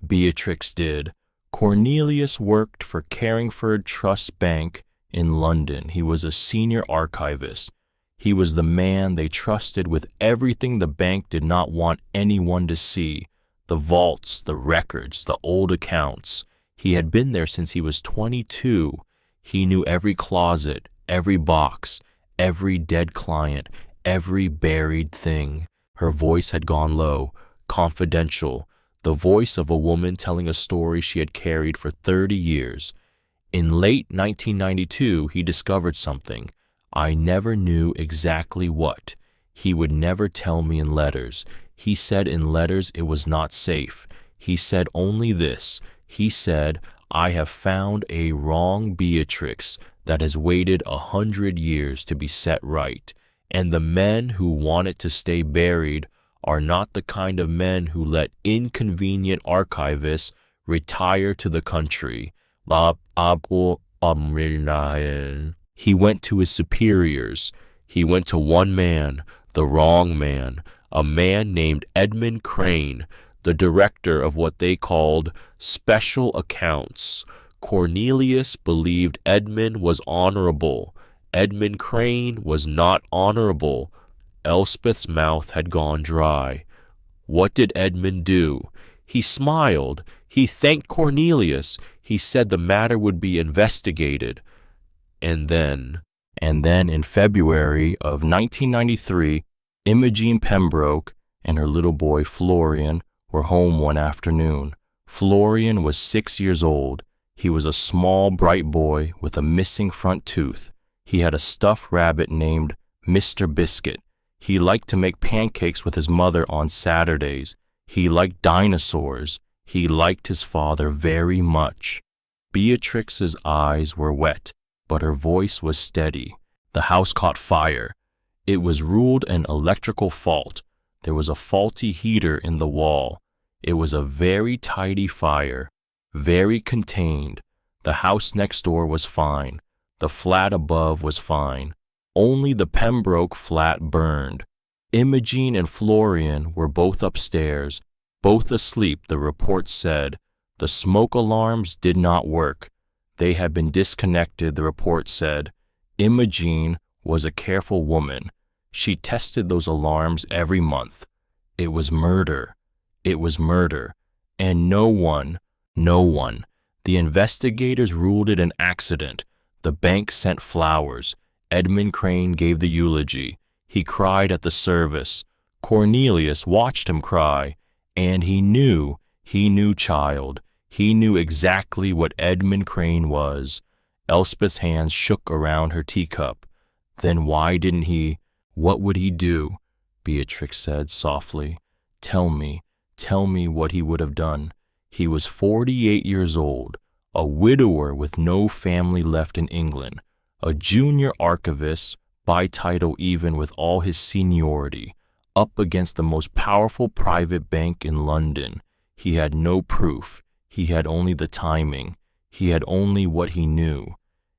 Beatrix did. Cornelius worked for Carringford Trust Bank in London. He was a senior archivist. He was the man they trusted with everything the bank did not want anyone to see. The vaults, the records, the old accounts. He had been there since he was 22. He knew every closet, every box, every dead client, every buried thing. Her voice had gone low, confidential, the voice of a woman telling a story she had carried for 30 years. In late 1992, he discovered something. I never knew exactly what. He would never tell me in letters. He said in letters it was not safe. He said only this. He said, "I have found a wrong Beatrix that has waited 100 years to be set right, and the men who want it to stay buried are not the kind of men who let inconvenient archivists retire to the country." He went to his superiors. He went to one man, the wrong man, a man named Edmund Crane, the director of what they called special accounts. Cornelius believed Edmund was honorable. Edmund Crane was not honorable. Elspeth's mouth had gone dry. What did Edmund do? He smiled. He thanked Cornelius. He said the matter would be investigated. And then in February of 1993, Imogene Pembroke and her little boy Florian were home one afternoon. Florian was 6 years old. He was a small, bright boy with a missing front tooth. He had a stuffed rabbit named Mr. Biscuit. He liked to make pancakes with his mother on Saturdays. He liked dinosaurs. He liked his father very much. Beatrix's eyes were wet, but her voice was steady. The house caught fire. It was ruled an electrical fault. There was a faulty heater in the wall. It was a very tidy fire, very contained. The house next door was fine. The flat above was fine. Only the Pembroke flat burned. Imogene and Florian were both upstairs, both asleep, the report said. The smoke alarms did not work. They had been disconnected, the report said. Imogene was a careful woman. She tested those alarms every month. It was murder. It was murder. And no one. The investigators ruled it an accident. The bank sent flowers. Edmund Crane gave the eulogy. He cried at the service. Cornelius watched him cry. And he knew, child. He knew exactly what Edmund Crane was. Elspeth's hands shook around her teacup. Then why didn't he? What would he do? Beatrix said softly. Tell me what he would have done. He was 48 years old, a widower with no family left in England, a junior archivist, by title even with all his seniority, up against the most powerful private bank in London. He had no proof. He had only the timing. He had only what he knew.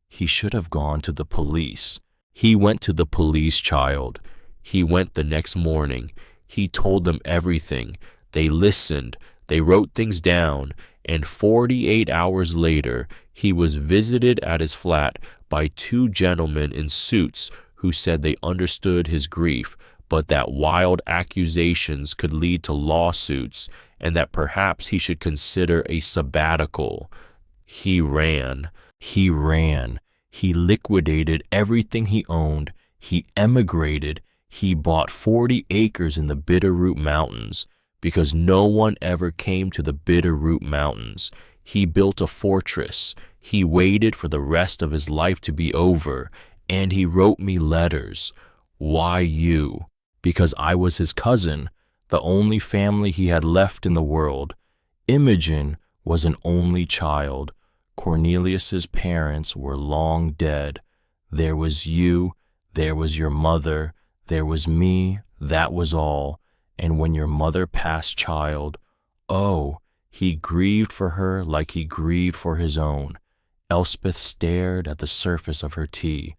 He should have gone to the police. He went to the police, child. He went the next morning. He told them everything. They listened. They wrote things down. And 48 hours later, he was visited at his flat by two gentlemen in suits who said they understood his grief, but that wild accusations could lead to lawsuits and that perhaps he should consider a sabbatical. He ran. He ran. He liquidated everything he owned. He emigrated. He bought 40 acres in the Bitterroot Mountains because no one ever came to the Bitterroot Mountains. He built a fortress. He waited for the rest of his life to be over, and he wrote me letters. Why you? Because I was his cousin, the only family he had left in the world. Imogen was an only child. Cornelius's parents were long dead. There was you, there was your mother, there was me, that was all. And when your mother passed, child, oh, he grieved for her like he grieved for his own. Elspeth stared at the surface of her tea.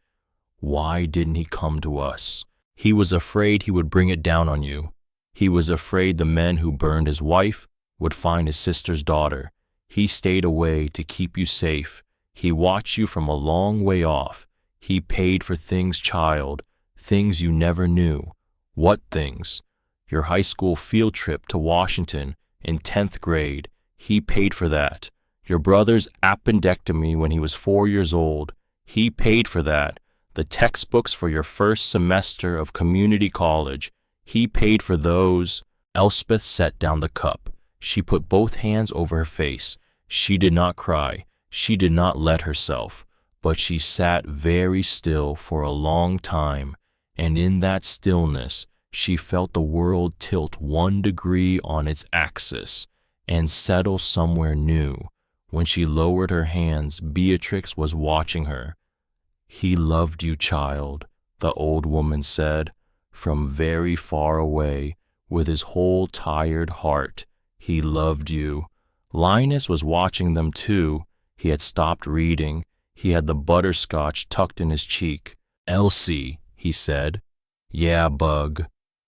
Why didn't he come to us? He was afraid he would bring it down on you. He was afraid the men who burned his wife would find his sister's daughter. He stayed away to keep you safe. He watched you from a long way off. He paid for things, child, things you never knew. What things? Your high school field trip to Washington in 10th grade. He paid for that. Your brother's appendectomy when he was 4 years old. He paid for that. The textbooks for your first semester of community college. He paid for those. Elspeth set down the cup. She put both hands over her face. She did not cry. She did not let herself. But she sat very still for a long time, and in that stillness, she felt the world tilt 1 degree on its axis and settle somewhere new. When she lowered her hands, Beatrix was watching her. He loved you, child, the old woman said, from very far away, with his whole tired heart. He loved you. Linus was watching them too. He had stopped reading. He had the butterscotch tucked in his cheek. Elsie, he said. Yeah, Bug.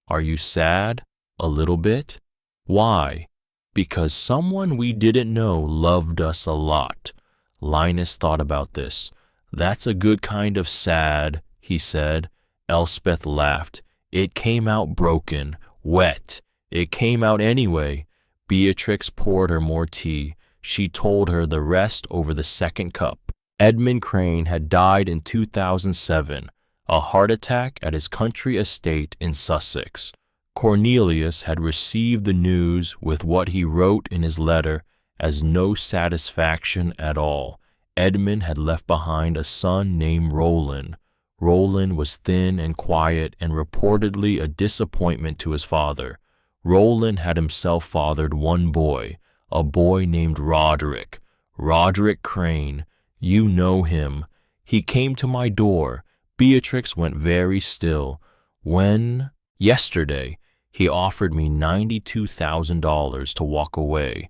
Are you sad? A little bit? Why? Because someone we didn't know loved us a lot. Linus thought about this. That's a good kind of sad, he said. Elspeth laughed. It came out broken, wet. It came out anyway. Beatrix poured her more tea. She told her the rest over the second cup. Edmund Crane had died in 2007, a heart attack at his country estate in Sussex. Cornelius had received the news with what he wrote in his letter as no satisfaction at all. Edmund had left behind a son named Roland. Roland was thin and quiet and reportedly a disappointment to his father. Roland had himself fathered one boy, a boy named Roderick. Roderick Crane. You know him. He came to my door. Beatrix went very still. When? Yesterday. He offered me $92,000 to walk away.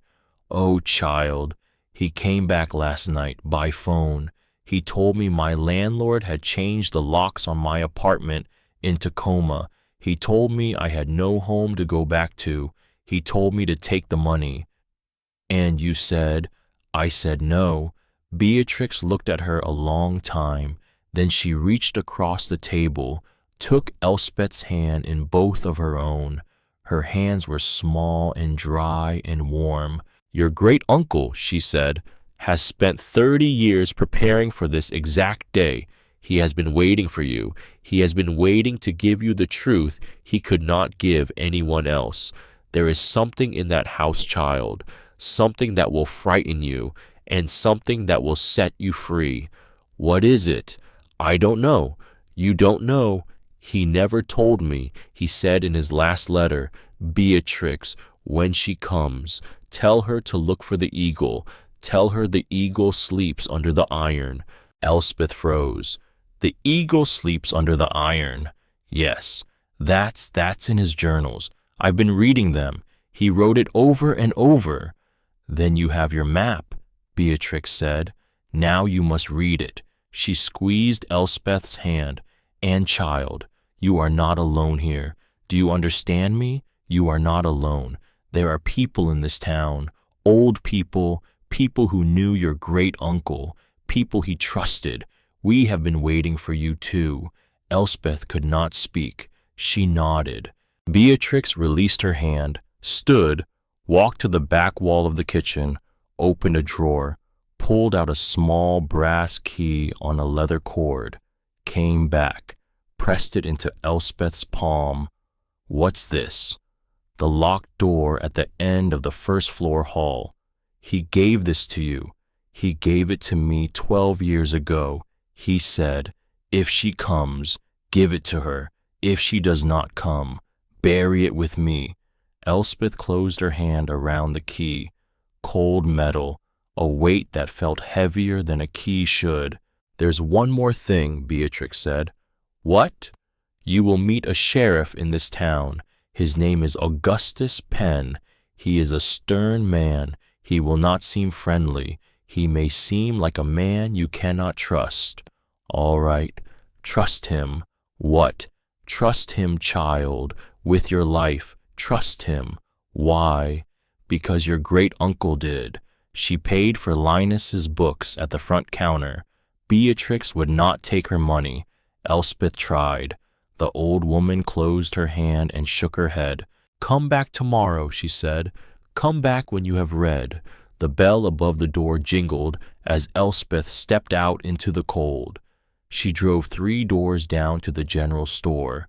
Oh, child. He came back last night by phone. He told me my landlord had changed the locks on my apartment in Tacoma. He told me I had no home to go back to. He told me to take the money. And you said? I said no. Beatrix looked at her a long time. Then she reached across the table, took Elspeth's hand in both of her own. Her hands were small and dry and warm. Your great-uncle, she said, has spent 30 years preparing for this exact day. He has been waiting for you. He has been waiting to give you the truth he could not give anyone else. There is something in that house, child, something that will frighten you, and something that will set you free. What is it? I don't know. You don't know. He never told me. He said in his last letter, Beatrix, when she comes, tell her to look for the eagle. Tell her the eagle sleeps under the iron. Elspeth froze. The eagle sleeps under the iron. Yes, that's in his journals. I've been reading them. He wrote it over and over. Then you have your map, Beatrix said. Now you must read it. She squeezed Elspeth's hand. And child, you are not alone here. Do you understand me? You are not alone. There are people in this town, old people, people who knew your great uncle, people he trusted. We have been waiting for you too. Elspeth could not speak. She nodded. Beatrix released her hand, stood, walked to the back wall of the kitchen, opened a drawer, pulled out a small brass key on a leather cord, came back, pressed it into Elspeth's palm. What's this? The locked door at the end of the first-floor hall. He gave this to you. He gave it to me 12 years ago. He said, if she comes, give it to her. If she does not come, bury it with me. Elspeth closed her hand around the key. Cold metal, a weight that felt heavier than a key should. There's one more thing, Beatrix said. What? You will meet a sheriff in this town. His name is Augustus Penn. He is a stern man. He will not seem friendly. He may seem like a man you cannot trust. All right, trust him. What? Trust him, child, with your life. Trust him. Why? Because your great-uncle did. She paid for Linus's books at the front counter. Beatrix would not take her money. Elspeth tried. The old woman closed her hand and shook her head. Come back tomorrow, she said. Come back when you have read. The bell above the door jingled as Elspeth stepped out into the cold. She drove 3 doors down to the general store.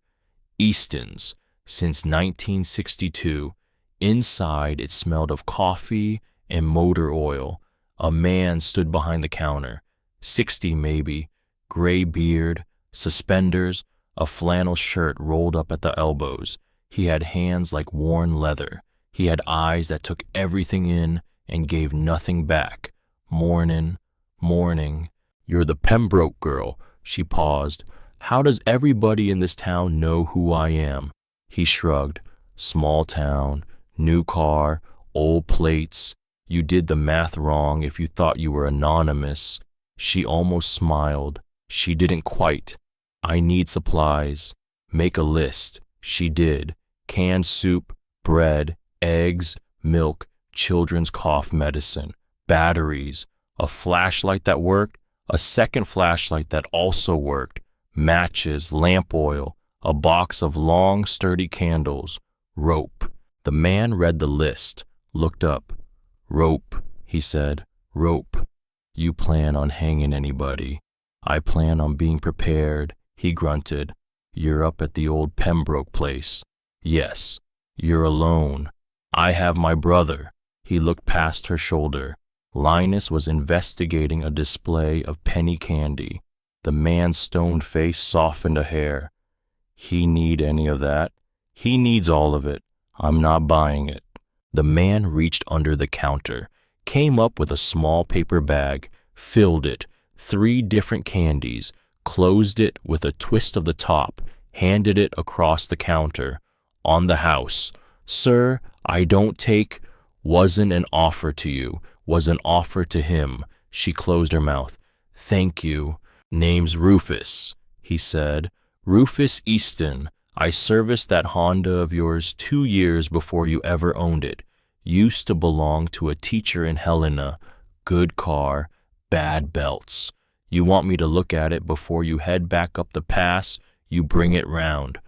Easton's, since 1962. Inside it smelled of coffee and motor oil. A man stood behind the counter, 60 maybe, gray beard, suspenders, a flannel shirt rolled up at the elbows. He had hands like worn leather. He had eyes that took everything in and gave nothing back. Morning, morning. You're the Pembroke girl. She paused. How does everybody in this town know who I am? He shrugged. Small town, new car, old plates. You did the math wrong if you thought you were anonymous. She almost smiled. She didn't quite. I need supplies. Make a list. She did. Canned soup, bread, eggs, milk, children's cough medicine, batteries, a flashlight that worked, a second flashlight that also worked, matches, lamp oil, a box of long, sturdy candles, rope. The man read the list, looked up. Rope, he said, rope. You plan on hanging anybody. I plan on being prepared, he grunted. You're up at the old Pembroke place. Yes, you're alone. I have my brother. He looked past her shoulder. Linus was investigating a display of penny candy. The man's stoned face softened a hair. He need any of that? He needs all of it. I'm not buying it. The man reached under the counter, came up with a small paper bag, filled it, 3 different candies, closed it with a twist of the top, handed it across the counter. On the house. Sir, I don't take. Wasn't an offer to you, was an offer to him. She closed her mouth. Thank you. Name's Rufus, he said. Rufus Easton. I serviced that Honda of yours 2 years before you ever owned it. Used to belong to a teacher in Helena. Good car, bad belts. You want me to look at it before you head back up the pass? You bring it round.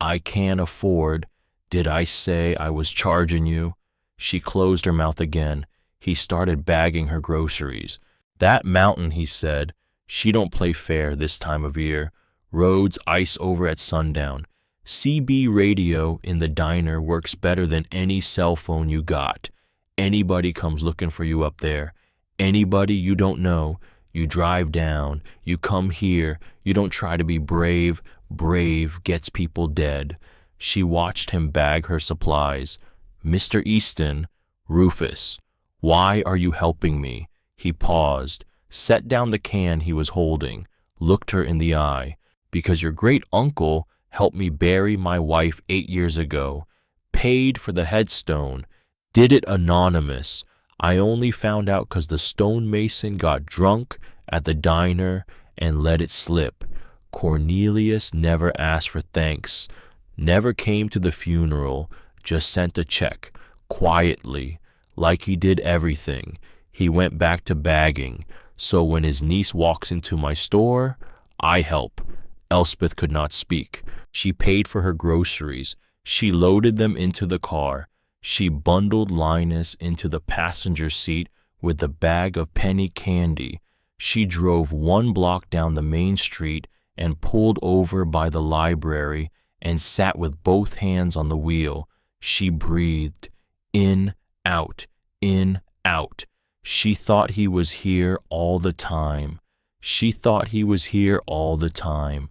I can't afford. Did I say I was charging you? She closed her mouth again. He started bagging her groceries. That mountain, he said. She don't play fair this time of year. Roads ice over at sundown. CB radio in the diner works better than any cell phone you got. Anybody comes looking for you up there. Anybody you don't know. You drive down. You come here. You don't try to be brave. Brave gets people dead. She watched him bag her supplies. Mr. Easton, Rufus. Why are you helping me? He paused, set down the can he was holding, looked her in the eye. Because your great uncle helped me bury my wife 8 years ago, paid for the headstone, did it anonymous. I only found out 'cause the stonemason got drunk at the diner and let it slip. Cornelius never asked for thanks, never came to the funeral, just sent a check, quietly, like he did everything. He went back to bagging, so when his niece walks into my store, I help. Elspeth could not speak. She paid for her groceries. She loaded them into the car. She bundled Linus into the passenger seat with the bag of penny candy. She drove 1 block down the main street and pulled over by the library and sat with both hands on the wheel. She breathed, in, out, in, out. She thought he was here all the time. She thought he was here all the time,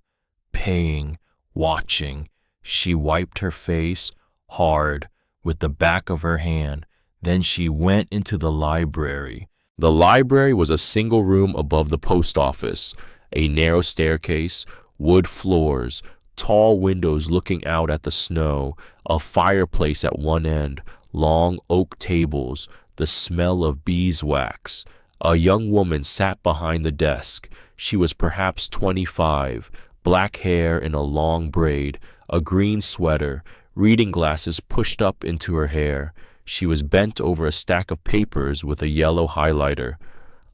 paying, watching. She wiped her face hard with the back of her hand. Then she went into the library. The library was a single room above the post office, a narrow staircase, wood floors, tall windows looking out at the snow, a fireplace at one end, long oak tables, the smell of beeswax. A young woman sat behind the desk. She was perhaps 25, black hair in a long braid, a green sweater, reading glasses pushed up into her hair. She was bent over a stack of papers with a yellow highlighter.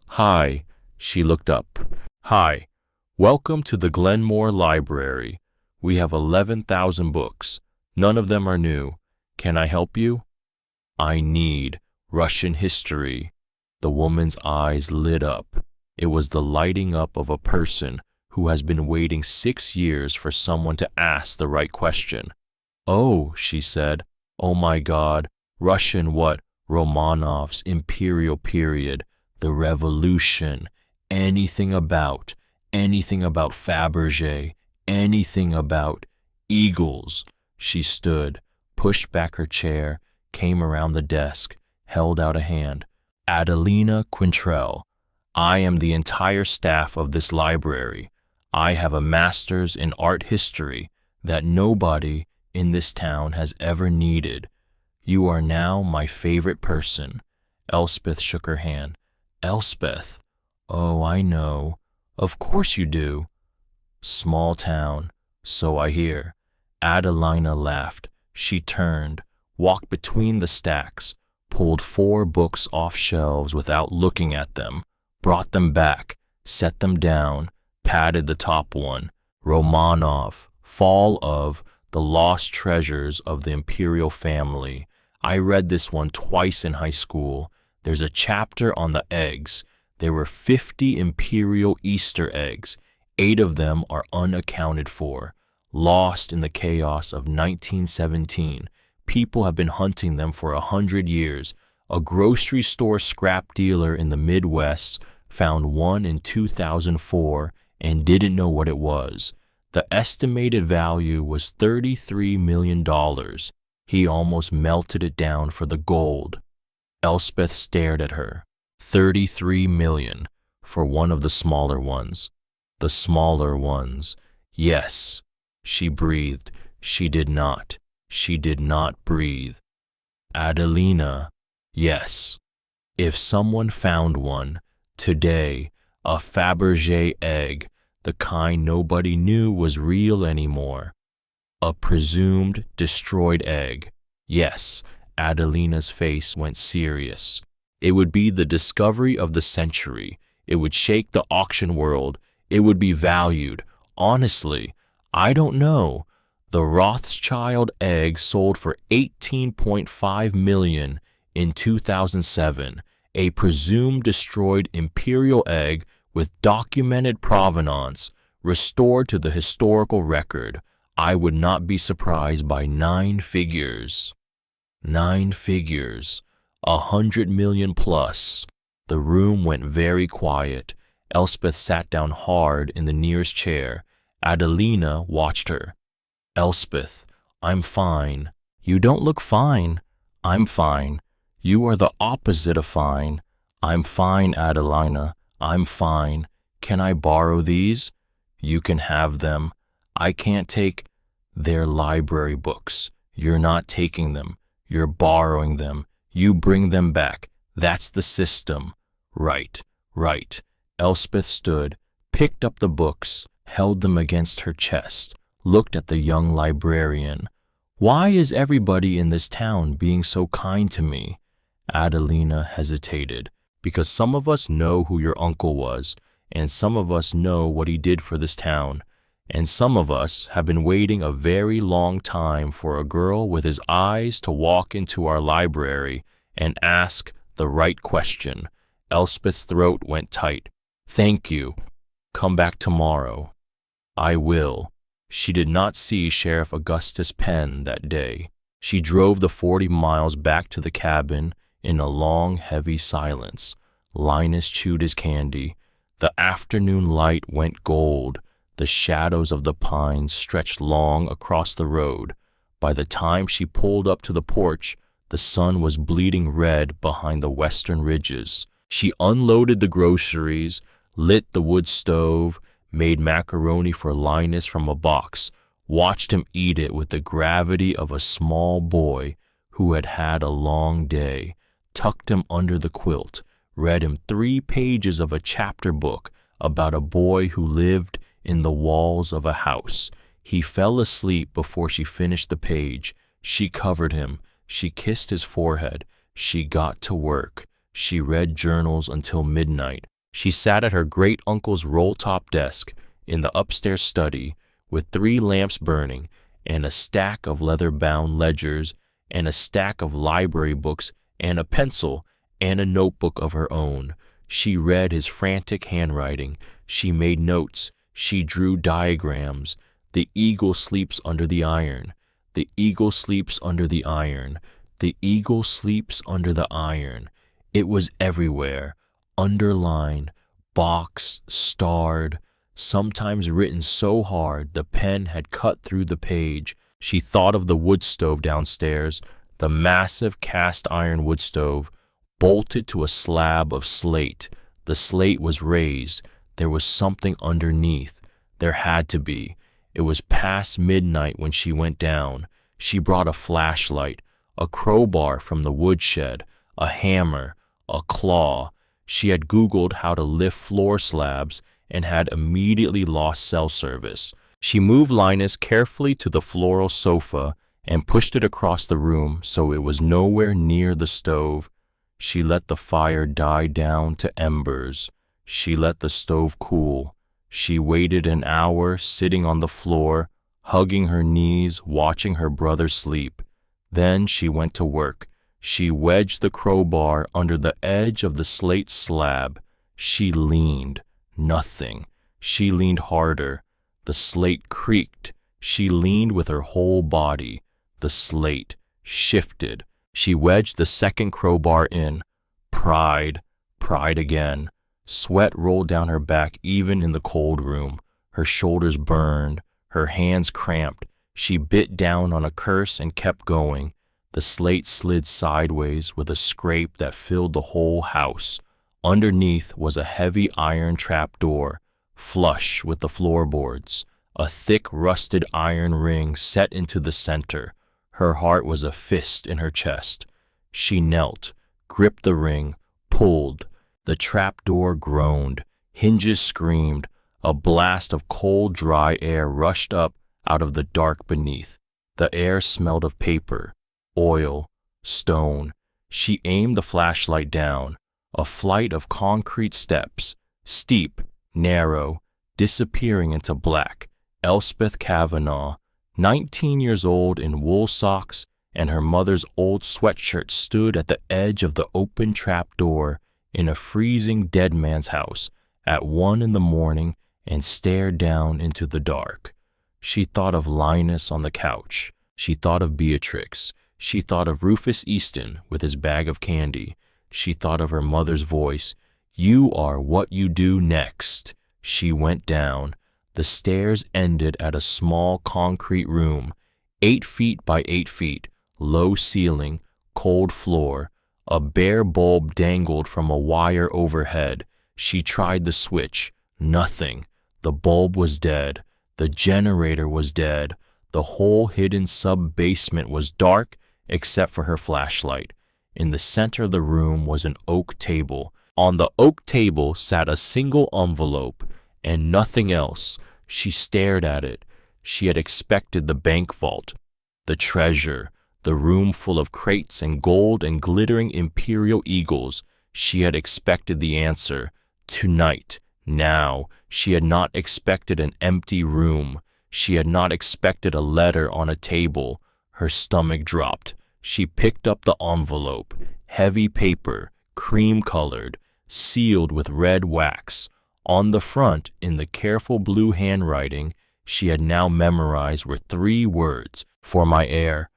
Hi, she looked up. Hi, welcome to the Glenmore Library. We have 11,000 books. None of them are new. Can I help you? I need Russian history. The woman's eyes lit up. It was the lighting up of a person who has been waiting 6 years for someone to ask the right question. Oh, she said. Oh my God. Russian what? Romanov's imperial period, the revolution, anything about Fabergé, anything about eagles. She stood, pushed back her chair, came around the desk, held out a hand. Adelina Quintrell, I am the entire staff of this library. I have a master's in art history that nobody in this town has ever needed. You are now my favorite person. Elspeth shook her hand. Elspeth? Oh, I know. Of course you do. Small town, so I hear. Adelina laughed. She turned, walked between the stacks, pulled 4 books off shelves without looking at them, brought them back, set them down, patted the top one. Romanov, Fall of the Lost Treasures of the Imperial Family. I read this one twice in high school. There's a chapter on the eggs. There were 50 imperial Easter eggs. 8 of them are unaccounted for, lost in the chaos of 1917. People have been hunting them for 100 years. A grocery store scrap dealer in the Midwest found one in 2004 and didn't know what it was. The estimated value was $33 million. He almost melted it down for the gold. Elspeth stared at her. 33 million for one of the smaller ones. The smaller ones. Yes. She breathed. She did not. She did not breathe. Adelina. Yes. If someone found one, today, a Fabergé egg, the kind nobody knew was real anymore. A presumed destroyed egg. Yes, Adelina's face went serious. It would be the discovery of the century. It would shake the auction world. It would be valued. Honestly, I don't know. The Rothschild egg sold for $18.5 million in 2007. A presumed destroyed imperial egg with documented provenance, restored to the historical record. I would not be surprised by 9 figures. 9 figures. 100 million plus. The room went very quiet. Elspeth sat down hard in the nearest chair. Adelina watched her. Elspeth, I'm fine. You don't look fine. I'm fine. You are the opposite of fine. I'm fine, Adelina. I'm fine. Can I borrow these? You can have them. I can't take. They're library books. You're not taking them. You're borrowing them. You bring them back. That's the system. Right, right. Elspeth stood, picked up the books, held them against her chest, looked at the young librarian. Why is everybody in this town being so kind to me? Adelina hesitated. Because some of us know who your uncle was, and some of us know what he did for this town, and some of us have been waiting a very long time for a girl with his eyes to walk into our library and ask the right question. Elspeth's throat went tight. Thank you. Come back tomorrow. I will. She did not see Sheriff Augustus Penn that day. She drove the 40 miles back to the cabin in a long, heavy silence. Linus chewed his candy. The afternoon light went gold. The shadows of the pines stretched long across the road. By the time she pulled up to the porch, the sun was bleeding red behind the western ridges. She unloaded the groceries, lit the wood stove, made macaroni for Linus from a box, watched him eat it with the gravity of a small boy who had had a long day, tucked him under the quilt, read him 3 pages of a chapter book about a boy who lived in the walls of a house. He fell asleep before she finished the page. She covered him. She kissed his forehead. She got to work. She read journals until midnight. She sat at her great-uncle's roll-top desk in the upstairs study with 3 lamps burning and a stack of leather-bound ledgers and a stack of library books and a pencil and a notebook of her own. She read his frantic handwriting. She made notes. She drew diagrams. The eagle sleeps under the iron. The eagle sleeps under the iron. The eagle sleeps under the iron. It was everywhere, underlined, boxed, starred, sometimes written so hard the pen had cut through the page. She thought of the wood stove downstairs, the massive cast iron wood stove, bolted to a slab of slate. The slate was raised. There was something underneath. There had to be. It was past midnight when she went down. She brought a flashlight, a crowbar from the woodshed, a hammer, a claw. She had Googled how to lift floor slabs and had immediately lost cell service. She moved Linus carefully to the floral sofa and pushed it across the room so it was nowhere near the stove. She let the fire die down to embers. She let the stove cool. She waited an hour sitting on the floor, hugging her knees, watching her brother sleep. Then she went to work. She wedged the crowbar under the edge of the slate slab. She leaned. Nothing. She leaned harder. The slate creaked. She leaned with her whole body. The slate shifted. She wedged the second crowbar in. Pried again. Sweat rolled down her back even in the cold room. Her shoulders burned. Her hands cramped. She bit down on a curse and kept going. The slate slid sideways with a scrape that filled the whole house. Underneath was a heavy iron trapdoor, flush with the floorboards. A thick rusted iron ring set into the center. Her heart was a fist in her chest. She knelt, gripped the ring, pulled. The trapdoor groaned. Hinges screamed. A blast of cold, dry air rushed up out of the dark beneath. The air smelled of paper, oil, stone. She aimed the flashlight down. A flight of concrete steps, steep, narrow, disappearing into black. Elspeth Kavanaugh, 19 years old in wool socks, and her mother's old sweatshirt stood at the edge of the open trapdoor in a freezing dead man's house at 1 a.m. and stared down into the dark. She thought of Linus on the couch. She thought of Beatrix. She thought of Rufus Easton with his bag of candy. She thought of her mother's voice. You are what you do next. She went down. The stairs ended at a small concrete room, 8 feet by 8 feet, low ceiling, cold floor. A bare bulb dangled from a wire overhead. She tried the switch. Nothing. The bulb was dead. The generator was dead. The whole hidden sub-basement was dark except for her flashlight. In the center of the room was an oak table. On the oak table sat a single envelope and nothing else. She stared at it. She had expected the bank vault, the treasure, the room full of crates and gold and glittering imperial eagles. She had expected the answer. Tonight, now, she had not expected an empty room. She had not expected a letter on a table. Her stomach dropped. She picked up the envelope. Heavy paper, cream-colored, sealed with red wax. On the front, in the careful blue handwriting she had now memorized, were 3 words: "For my heir."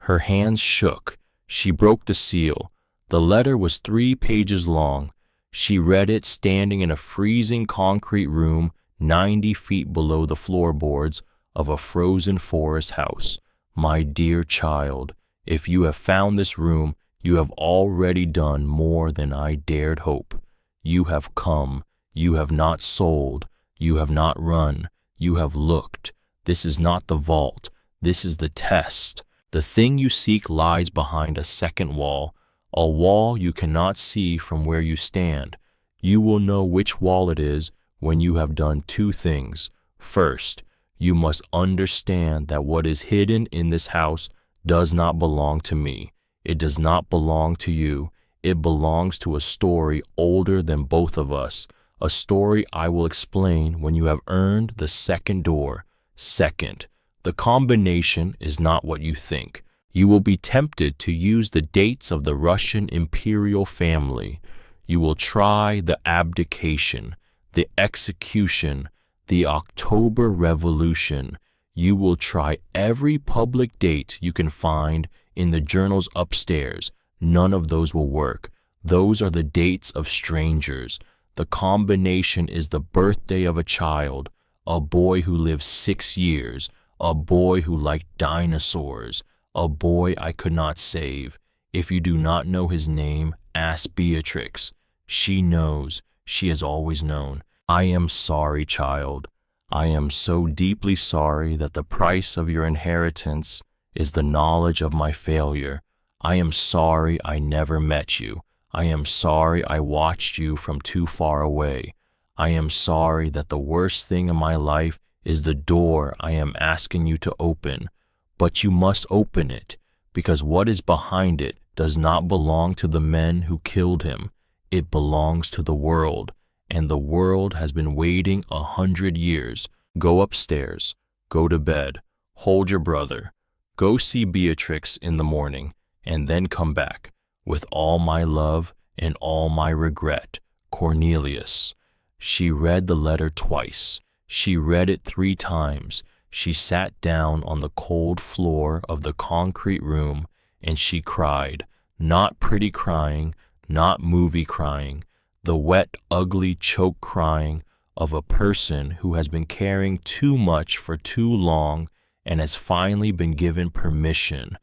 Her hands shook. She broke the seal. The letter was 3 pages long. She read it standing in a freezing concrete room 90 feet below the floorboards of a frozen forest house. My dear child, if you have found this room, you have already done more than I dared hope. You have come. You have not sold. You have not run. You have looked. This is not the vault. This is the test. The thing you seek lies behind a second wall, a wall you cannot see from where you stand. You will know which wall it is when you have done 2 things. First, you must understand that what is hidden in this house does not belong to me. It does not belong to you. It belongs to a story older than both of us, a story I will explain when you have earned the second door. Second, the combination is not what you think. You will be tempted to use the dates of the Russian imperial family. You will try the abdication, the execution, the October Revolution. You will try every public date you can find in the journals upstairs. None of those will work. Those are the dates of strangers. The combination is the birthday of a child, a boy who lived 6 years, a boy who liked dinosaurs, a boy I could not save. If you do not know his name, ask Beatrix. She knows. She has always known. I am sorry, child. I am so deeply sorry that the price of your inheritance is the knowledge of my failure. I am sorry I never met you. I am sorry I watched you from too far away. I am sorry that the worst thing in my life is the door I am asking you to open. But you must open it, because what is behind it does not belong to the men who killed him. It belongs to the world, and the world has been waiting 100 years. Go upstairs. Go to bed. Hold your brother. Go see Beatrix in the morning, and then come back. With all my love and all my regret, Cornelius. She read the letter twice. She read it 3 times. She sat down on the cold floor of the concrete room and she cried. Not pretty crying, not movie crying, the wet, ugly choke crying of a person who has been carrying too much for too long and has finally been given permission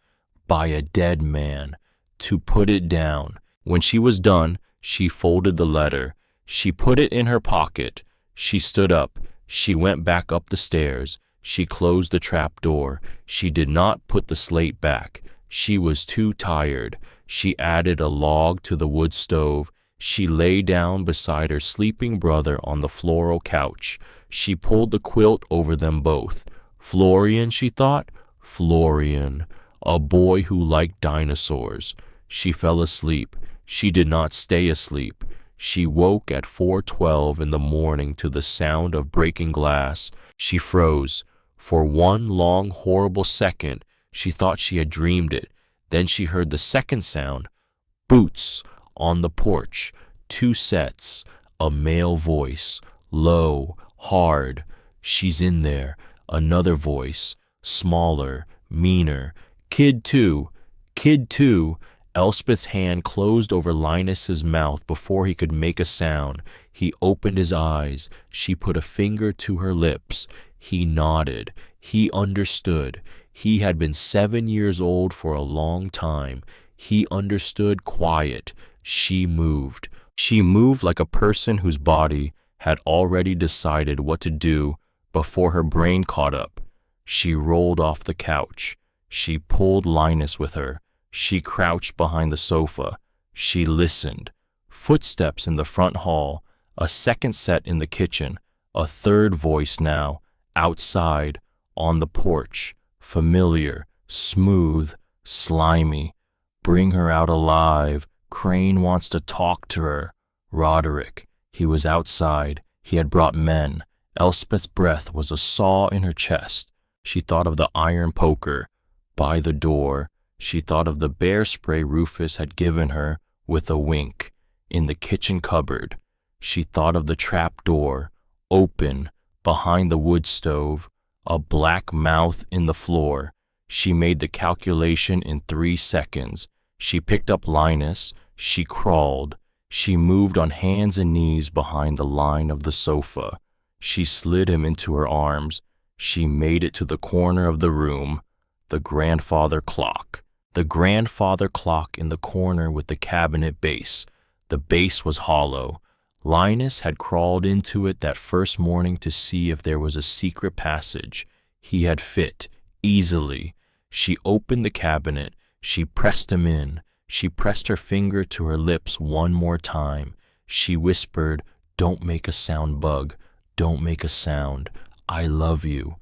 by a dead man to put it down. When she was done, she folded the letter. She put it in her pocket. She stood up. She went back up the stairs. She closed the trap door. She did not put the slate back. She was too tired. She added a log to the wood stove. She lay down beside her sleeping brother on the floral couch. She pulled the quilt over them both. Florian, she thought. Florian, a boy who liked dinosaurs. She fell asleep. She did not stay asleep. She woke at 4:12 in the morning to the sound of breaking glass. She froze. For one long, horrible second, she thought she had dreamed it. Then she heard the second sound. Boots on the porch. 2 sets. A male voice. Low, hard. She's in there. Another voice. Smaller, meaner. Kid too. Kid too. Elspeth's hand closed over Linus's mouth before he could make a sound. He opened his eyes. She put a finger to her lips. He nodded. He understood. He had been 7 years old for a long time. He understood quiet. She moved. She moved like a person whose body had already decided what to do before her brain caught up. She rolled off the couch. She pulled Linus with her. She crouched behind the sofa. She listened. Footsteps in the front hall, a second set in the kitchen, a third voice now, outside, on the porch, familiar, smooth, slimy. Bring her out alive. Crane wants to talk to her. Roderick. He was outside. He had brought men. Elspeth's breath was a saw in her chest. She thought of the iron poker by the door. She thought of the bear spray Rufus had given her with a wink in the kitchen cupboard. She thought of the trap door, open, behind the wood stove, a black mouth in the floor. She made the calculation in 3 seconds. She picked up Linus. She crawled. She moved on hands and knees behind the line of the sofa. She slid him into her arms. She made it to the corner of the room, the grandfather clock. The grandfather clock in the corner with the cabinet base. The base was hollow. Linus had crawled into it that first morning to see if there was a secret passage. He had fit, easily. She opened the cabinet. She pressed him in. She pressed her finger to her lips one more time. She whispered, "Don't make a sound, Bug. Don't make a sound. I love you.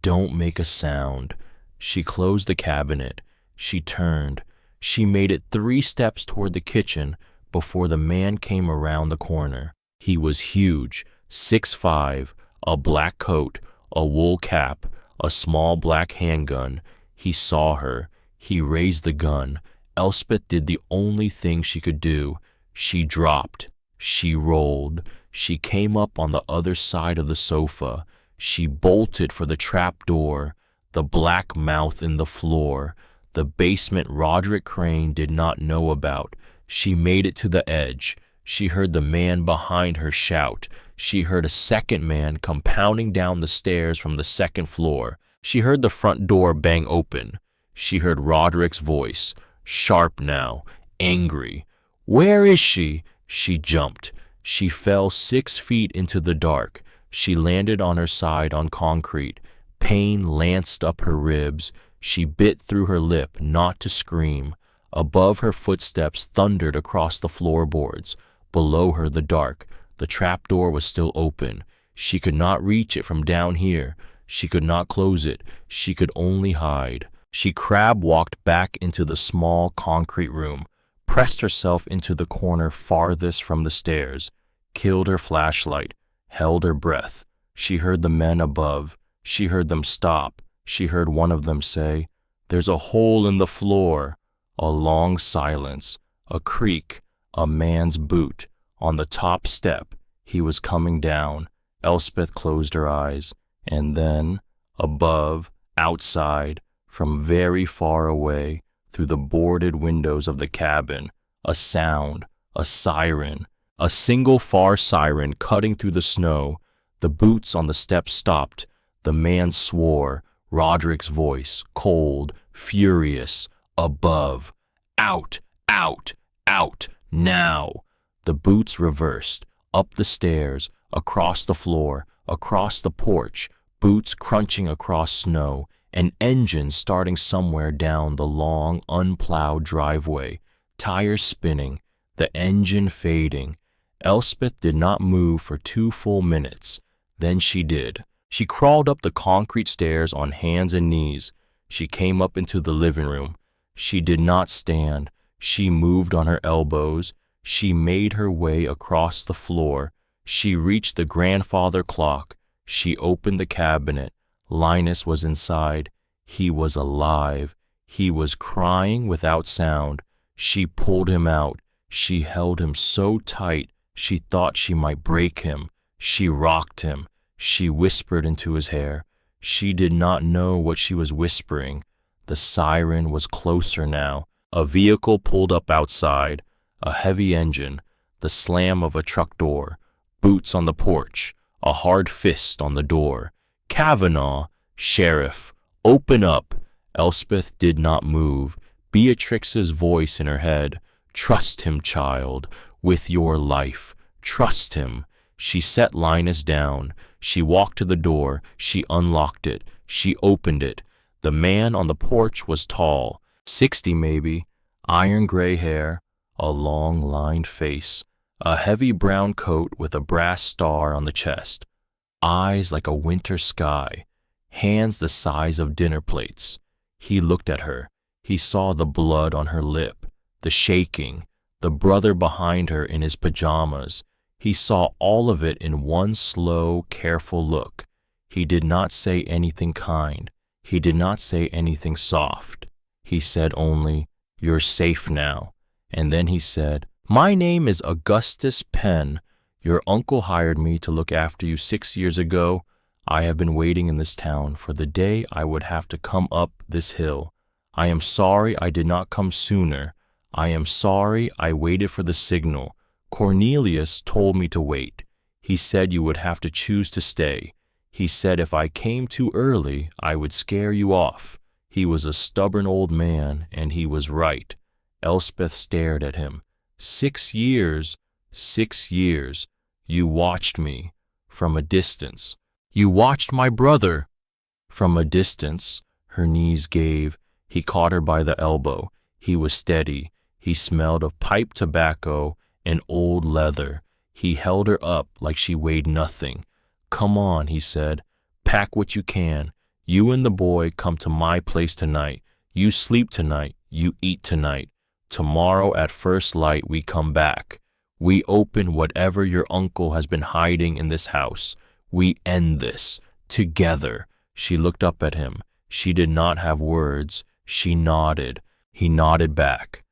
Don't make a sound." She closed the cabinet. She turned. She made it 3 steps toward the kitchen before the man came around the corner. He was huge, 6'5", a black coat, a wool cap, a small black handgun. He saw her. He raised the gun. Elspeth did the only thing she could do. She dropped. She rolled. She came up on the other side of the sofa. She bolted for the trap door, the black mouth in the floor, the basement Roderick Crane did not know about. She made it to the edge. She heard the man behind her shout. She heard a second man come pounding down the stairs from the second floor. She heard the front door bang open. She heard Roderick's voice, sharp now, angry. "Where is she?" She jumped. She fell 6 feet into the dark. She landed on her side on concrete. Pain lanced up her ribs. She bit through her lip not to scream. Above her footsteps thundered across the floorboards. Below her the dark. The trapdoor was still open. She could not reach it from down here. She could not close it. She could only hide. She crab-walked back into the small concrete room, pressed herself into the corner farthest from the stairs, killed her flashlight, held her breath. She heard the men above. She heard them stop. She heard one of them say, "There's a hole in the floor." A long silence, a creak, a man's boot. On the top step, he was coming down. Elspeth closed her eyes. And then, above, outside, from very far away, through the boarded windows of the cabin, a sound, a siren, a single far siren cutting through the snow. The boots on the steps stopped. The man swore, Roderick's voice, cold, furious, above. "Out, out, out, now!" The boots reversed, up the stairs, across the floor, across the porch, boots crunching across snow, an engine starting somewhere down the long, unplowed driveway, tires spinning, the engine fading. Elspeth did not move for 2 full minutes. Then she did. She crawled up the concrete stairs on hands and knees. She came up into the living room. She did not stand. She moved on her elbows. She made her way across the floor. She reached the grandfather clock. She opened the cabinet. Linus was inside. He was alive. He was crying without sound. She pulled him out. She held him so tight she thought she might break him. She rocked him. She whispered into his hair. She did not know what she was whispering. The siren was closer now. A vehicle pulled up outside. A heavy engine. The slam of a truck door. Boots on the porch. A hard fist on the door. "Kavanaugh, sheriff, open up." Elspeth did not move. Beatrix's voice in her head. Trust him, child, with your life. Trust him. She set Linus down. She walked to the door. She unlocked it. She opened it. The man on the porch was tall, 60 maybe, iron gray hair, a long lined face, a heavy brown coat with a brass star on the chest, eyes like a winter sky, hands the size of dinner plates. He looked at her. He saw the blood on her lip, the shaking, the brother behind her in his pajamas. He saw all of it in one slow, careful look. He did not say anything kind. He did not say anything soft. He said only, "You're safe now." And then he said, "My name is Augustus Penn. Your uncle hired me to look after you 6 years ago. I have been waiting in this town for the day I would have to come up this hill. I am sorry I did not come sooner. I am sorry I waited for the signal. Cornelius told me to wait. He said you would have to choose to stay. He said if I came too early, I would scare you off. He was a stubborn old man, and he was right." Elspeth stared at him. 6 years, 6 years. You watched me from a distance. You watched my brother from a distance. Her knees gave. He caught her by the elbow. He was steady. He smelled of pipe tobacco and old leather. He held her up like she weighed nothing. "Come on," he said. "Pack what you can. You and the boy come to my place tonight. You sleep tonight. You eat tonight. Tomorrow at first light we come back. We open whatever your uncle has been hiding in this house. We end this. Together." She looked up at him. She did not have words. She nodded. He nodded back.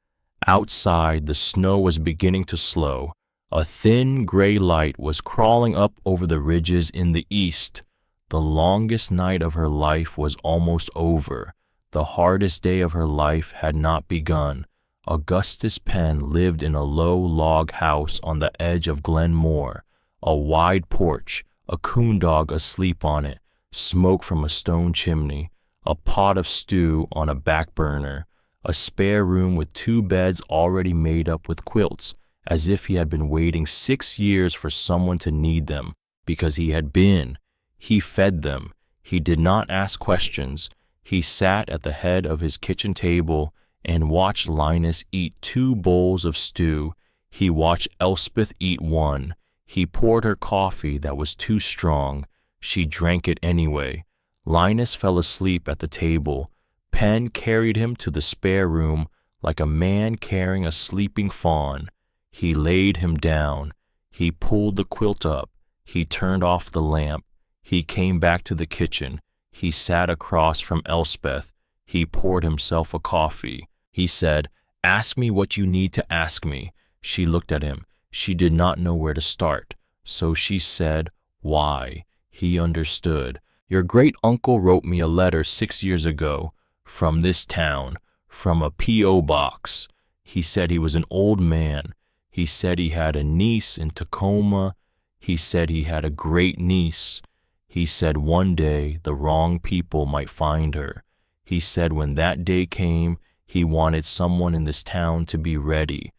Outside, the snow was beginning to slow. A thin gray light was crawling up over the ridges in the east. The longest night of her life was almost over. The hardest day of her life had not begun. Augustus Penn lived in a low log house on the edge of Glen Moor. A wide porch, a coon dog asleep on it, smoke from a stone chimney, a pot of stew on a back burner, a spare room with 2 beds already made up with quilts, as if he had been waiting 6 years for someone to need them, because he had been. He fed them. He did not ask questions. He sat at the head of his kitchen table and watched Linus eat 2 bowls of stew. He watched Elspeth eat 1. He poured her coffee that was too strong. She drank it anyway. Linus fell asleep at the table. Penn carried him to the spare room like a man carrying a sleeping fawn. He laid him down. He pulled the quilt up. He turned off the lamp. He came back to the kitchen. He sat across from Elspeth. He poured himself a coffee. He said, "Ask me what you need to ask me." She looked at him. She did not know where to start. So she said, "Why?" He understood. "Your great-uncle wrote me a letter 6 years ago, from this town, from a P.O. box. He said he was an old man. He said he had a niece in Tacoma. He said he had a great niece. He said one day the wrong people might find her. He said when that day came, he wanted someone in this town to be ready.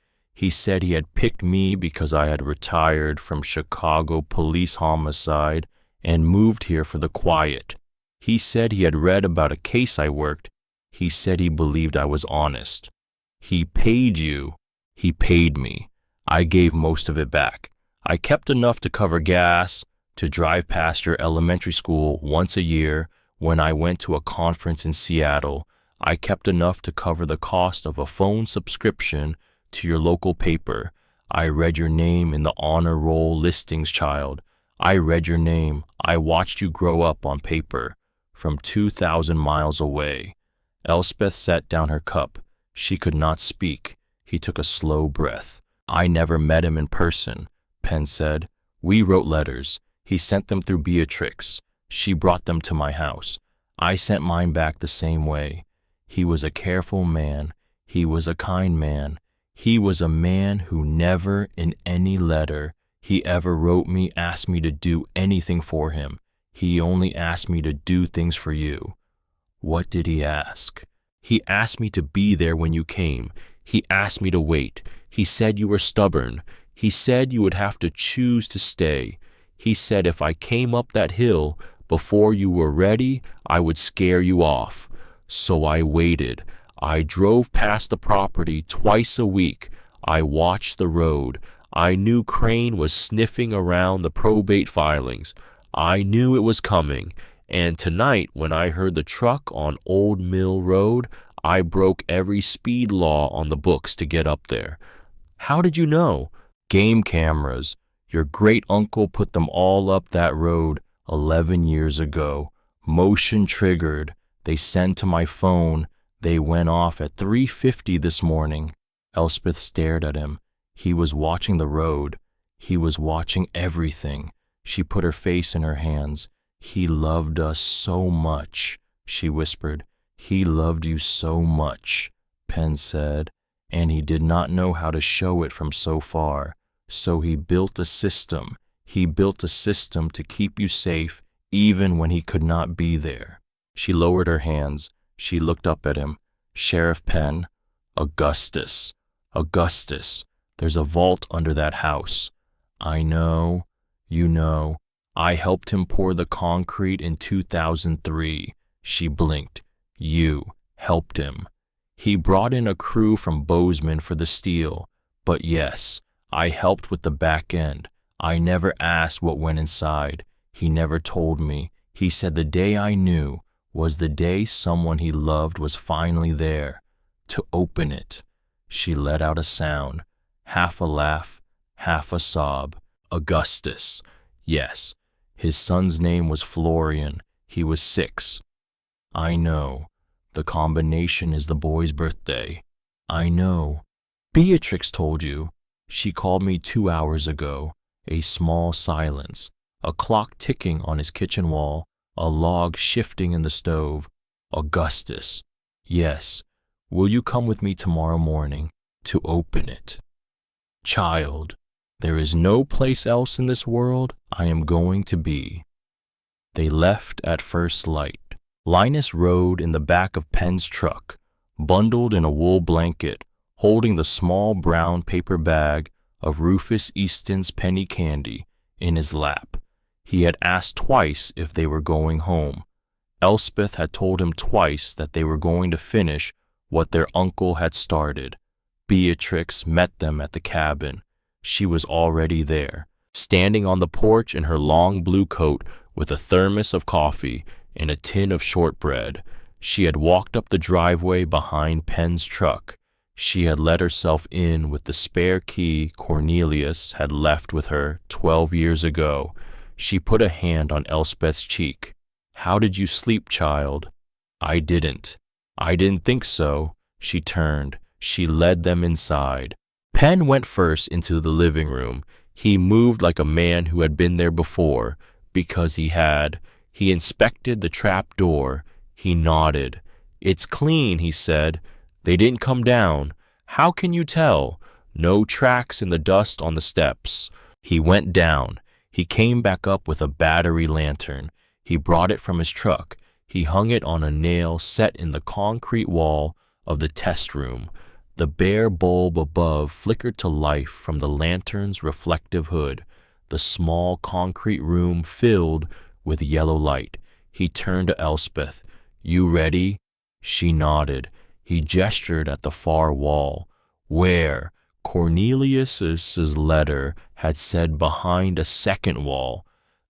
He said he had picked me because I had retired from Chicago police homicide and moved here for the quiet. He said he had read about a case I worked. He said he believed I was honest. He paid you." "He paid me. I gave most of it back. I kept enough to cover gas, to drive past your elementary school once a year when I went to a conference in Seattle. I kept enough to cover the cost of a phone subscription to your local paper. I read your name in the honor roll listings, child. I read your name. I watched you grow up on paper from 2,000 miles away." Elspeth set down her cup. She could not speak. He took a slow breath. "I never met him in person," Penn said. "We wrote letters. He sent them through Beatrix. She brought them to my house. I sent mine back the same way. He was a careful man. He was a kind man. He was a man who never, in any letter he ever wrote me, asked me to do anything for him. He only asked me to do things for you." "What did he ask?" He asked me to be there when you came. He asked me to wait. He said you were stubborn. He said you would have to choose to stay. He said if I came up that hill before you were ready, I would scare you off. So I waited. I drove past the property twice a week. I watched the road. I knew Crane was sniffing around the probate filings. I knew it was coming. And tonight, when I heard the truck on Old Mill Road, I broke every speed law on the books to get up there. How did you know? Game cameras. Your great-uncle put them all up that road 11 years ago. Motion triggered. They sent to my phone. They went off at 3:50 this morning. Elspeth stared at him. He was watching the road. He was watching everything. She put her face in her hands. He loved us so much, she whispered. He loved you so much, Penn said, and he did not know how to show it from so far. So he built a system. He built a system to keep you safe even when he could not be there. She lowered her hands. She looked up at him. Sheriff Penn, Augustus, Augustus, there's a vault under that house. I know, you know. I helped him pour the concrete in 2003. She blinked. You helped him. He brought in a crew from Bozeman for the steel. But yes, I helped with the back end. I never asked what went inside. He never told me. He said the day I knew was the day someone he loved was finally there to open it. She let out a sound, half a laugh, half a sob. Augustus. Yes. His son's name was Florian. He was 6. I know. The combination is the boy's birthday. I know. Beatrix told you. She called me 2 hours ago. A small silence. A clock ticking on his kitchen wall. A log shifting in the stove. Augustus. Yes. Will you come with me tomorrow morning to open it? Child. There is no place else in this world I am going to be. They left at first light. Linus rode in the back of Penn's truck, bundled in a wool blanket, holding the small brown paper bag of Rufus Easton's penny candy in his lap. He had asked twice if they were going home. Elspeth had told him twice that they were going to finish what their uncle had started. Beatrix met them at the cabin. She was already there, standing on the porch in her long blue coat with a thermos of coffee and a tin of shortbread. She had walked up the driveway behind Penn's truck. She had let herself in with the spare key Cornelius had left with her 12 years ago. She put a hand on Elspeth's cheek. How did you sleep, child? I didn't. I didn't think so. She turned. She led them inside. Penn went first into the living room. He moved like a man who had been there before, because he had. He inspected the trap door. He nodded. It's clean, he said. They didn't come down. How can you tell? No tracks in the dust on the steps. He went down. He came back up with a battery lantern. He brought it from his truck. He hung it on a nail set in the concrete wall of the test room. The bare bulb above flickered to life from the lantern's reflective hood. The small concrete room filled with yellow light. He turned to Elspeth. You ready? She nodded. He gestured at the far wall, where Cornelius's letter had said behind a second wall.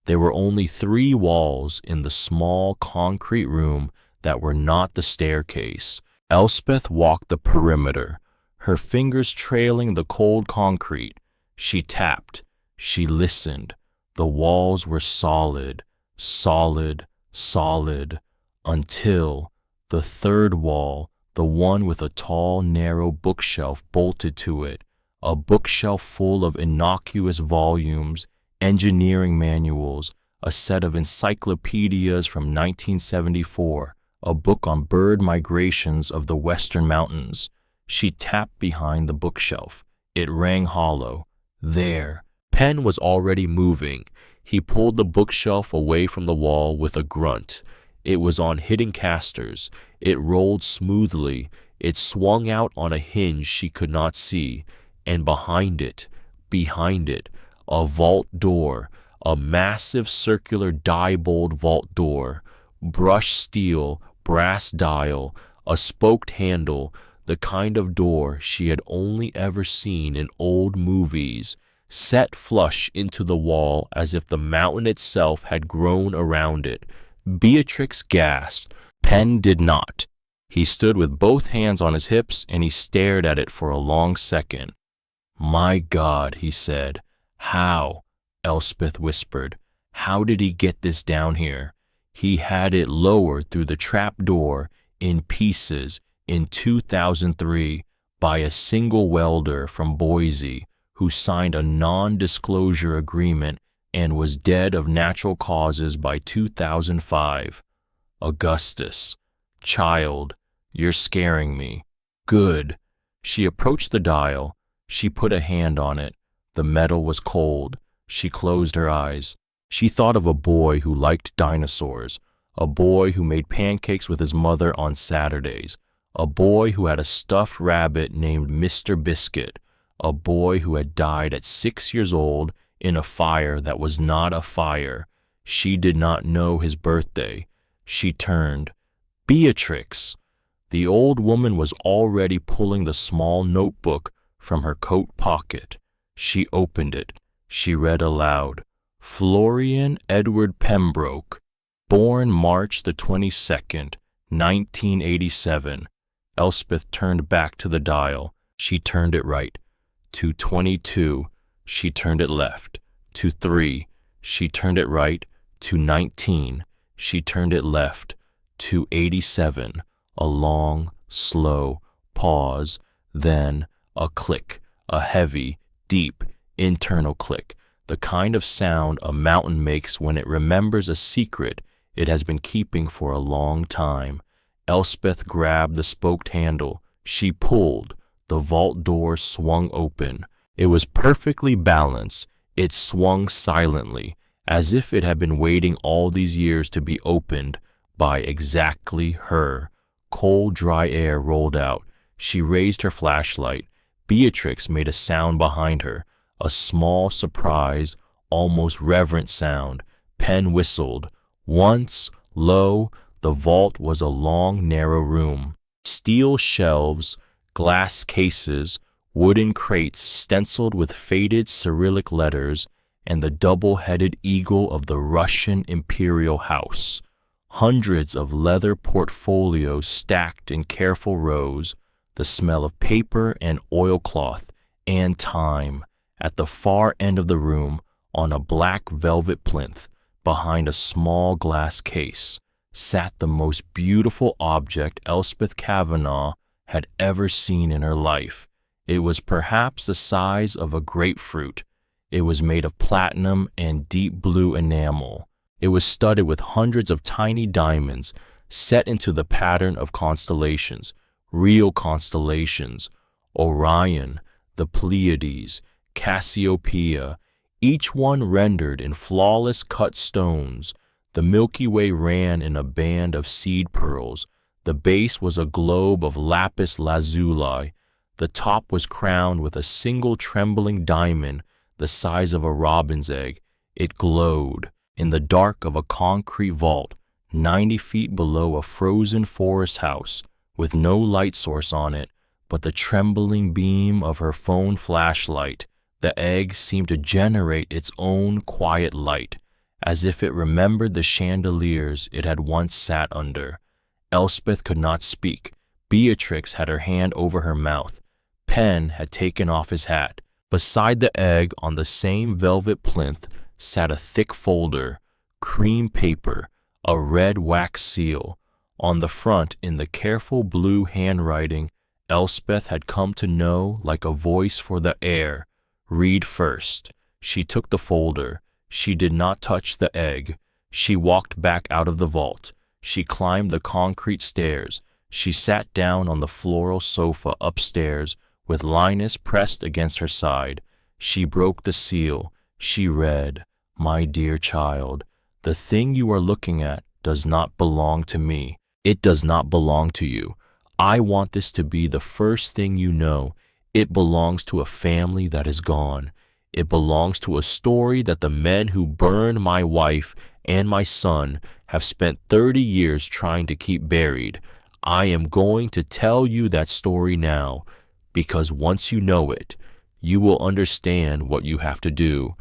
There were only 3 walls in the small concrete room that were not the staircase. Elspeth walked the perimeter, her fingers trailing the cold concrete. She tapped. She listened. The walls were solid, solid, solid, until the 3rd wall, the one with a tall, narrow bookshelf bolted to it, a bookshelf full of innocuous volumes, engineering manuals, a set of encyclopedias from 1974, a book on bird migrations of the western mountains. She tapped behind the bookshelf. It rang hollow. There. Penn was already moving. He pulled the bookshelf away from the wall with a grunt. It was on hidden casters. It rolled smoothly. It swung out on a hinge she could not see. And behind it, a vault door, a massive circular die-bolt vault door, brushed steel, brass dial, a spoked handle, the kind of door she had only ever seen in old movies, set flush into the wall as if the mountain itself had grown around it. Beatrix gasped. Penn did not. He stood with both hands on his hips and he stared at it for a long second. "My God," he said. "How?" Elspeth whispered. "How did he get this down here?" "He had it lowered through the trap door in pieces in 2003 by a single welder from Boise who signed a non-disclosure agreement and was dead of natural causes by 2005. Augustus. Child, you're scaring me. Good." She approached the dial. She put a hand on it. The metal was cold. She closed her eyes. She thought of a boy who liked dinosaurs, a boy who made pancakes with his mother on Saturdays, a boy who had a stuffed rabbit named Mr. Biscuit, a boy who had died at 6 years old in a fire that was not a fire. She did not know his birthday. She turned. "Beatrix!" The old woman was already pulling the small notebook from her coat pocket. She opened it. She read aloud. "Florian Edward Pembroke, born March the 22nd, 1987. Elspeth turned back to the dial. She turned it right. To 22. She turned it left. To 3. She turned it right. To 19. She turned it left. To 87. A long, slow pause. Then a click. A heavy, deep, internal click. The kind of sound a mountain makes when it remembers a secret it has been keeping for a long time. Elspeth grabbed the spoked handle. She pulled. The vault door swung open. It was perfectly balanced. It swung silently, as if it had been waiting all these years to be opened by exactly her. Cold, dry air rolled out. She raised her flashlight. Beatrix made a sound behind her, a small, surprised, almost reverent sound. Penn whistled. Once, lo, the vault was a long, narrow room. Steel shelves, glass cases, wooden crates stenciled with faded Cyrillic letters, and the double-headed eagle of the Russian imperial house. Hundreds of leather portfolios stacked in careful rows, the smell of paper and oilcloth and time. At the far end of the room, on a black velvet plinth, behind a small glass case, sat the most beautiful object Elspeth Kavanagh had ever seen in her life. It was perhaps the size of a grapefruit. It was made of platinum and deep blue enamel. It was studded with hundreds of tiny diamonds set into the pattern of constellations, real constellations, Orion, the Pleiades, Cassiopeia, each one rendered in flawless cut stones. The Milky Way ran in a band of seed pearls. The base was a globe of lapis lazuli. The top was crowned with a single trembling diamond the size of a robin's egg. It glowed in the dark of a concrete vault, 90 feet below a frozen forest house, with no light source on it, but the trembling beam of her phone flashlight. The egg seemed to generate its own quiet light, as if it remembered the chandeliers it had once sat under. Elspeth could not speak. Beatrix had her hand over her mouth. Penn had taken off his hat. Beside the egg, on the same velvet plinth, sat a thick folder, cream paper, a red wax seal. On the front, in the careful blue handwriting Elspeth had come to know like a voice for the air, "Read first." She took the folder. She did not touch the egg. She walked back out of the vault. She climbed the concrete stairs. She sat down on the floral sofa upstairs with Linus pressed against her side. She broke the seal. She read, "My dear child, the thing you are looking at does not belong to me. It does not belong to you. I want this to be the first thing you know. It belongs to a family that is gone. It belongs to a story that the men who burned my wife and my son have spent 30 years trying to keep buried. I am going to tell you that story now, because once you know it, you will understand what you have to do.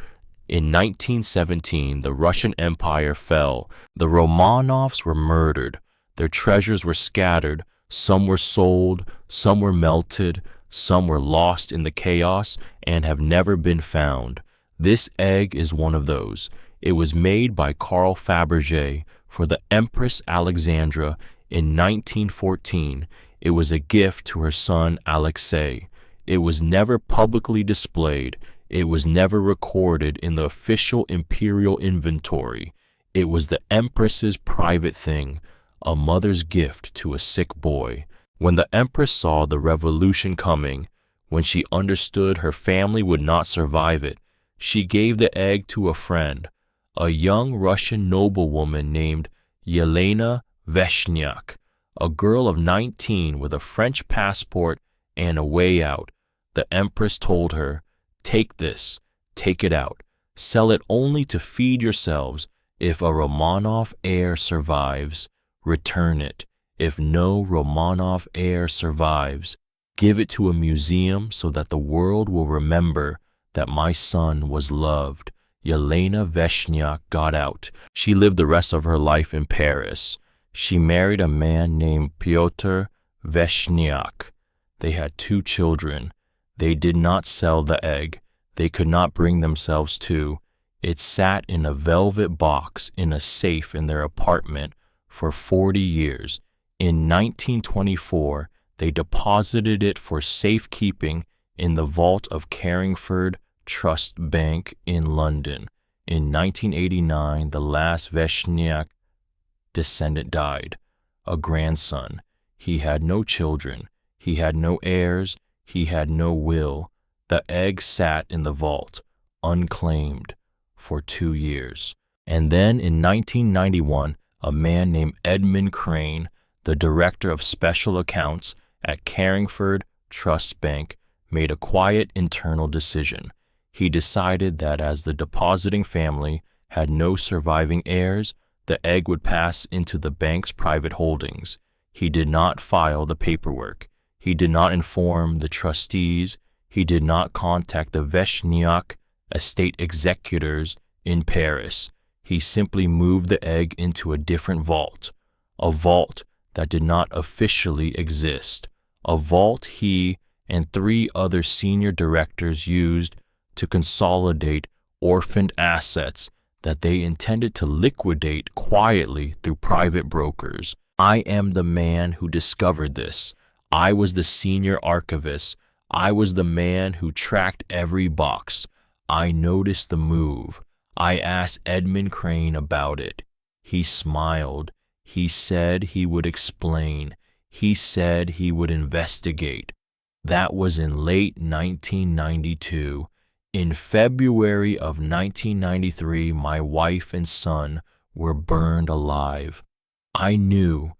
In 1917, the Russian Empire fell. The Romanovs were murdered. Their treasures were scattered. Some were sold, some were melted, some were lost in the chaos and have never been found. This egg is one of those. It was made by Carl Fabergé for the Empress Alexandra in 1914. It was a gift to her son Alexei. It was never publicly displayed. It was never recorded in the official imperial inventory. It was the Empress's private thing, a mother's gift to a sick boy. When the Empress saw the revolution coming, when she understood her family would not survive it, she gave the egg to a friend, a young Russian noblewoman named Yelena Veshniak, a girl of 19 with a French passport and a way out. The Empress told her, "Take this, take it out, sell it only to feed yourselves. If a Romanov heir survives, return it. If no Romanov heir survives, give it to a museum so that the world will remember that my son was loved." Yelena Veshniak got out. She lived the rest of her life in Paris. She married a man named Pyotr Veshniak. They had 2 children. They did not sell the egg. They could not bring themselves to. It sat in a velvet box in a safe in their apartment for 40 years. In 1924, they deposited it for safekeeping in the vault of Carringford Trust Bank in London. In 1989, the last Veshniak descendant died, a grandson. He had no children. He had no heirs. He had no will. The egg sat in the vault, unclaimed, for 2 years. And then in 1991, a man named Edmund Crane, the director of special accounts at Carringford Trust Bank, made a quiet internal decision. He decided that as the depositing family had no surviving heirs, the egg would pass into the bank's private holdings. He did not file the paperwork. He did not inform the trustees. He did not contact the Veshniak estate executors in Paris. He simply moved the egg into a different vault, a vault that did not officially exist, a vault he and 3 other senior directors used to consolidate orphaned assets that they intended to liquidate quietly through private brokers. I am the man who discovered this. I was the senior archivist. I was the man who tracked every box. I noticed the move. I asked Edmund Crane about it. He smiled. He said he would explain. He said he would investigate. That was in late 1992. In February of 1993, my wife and son were burned alive. I knew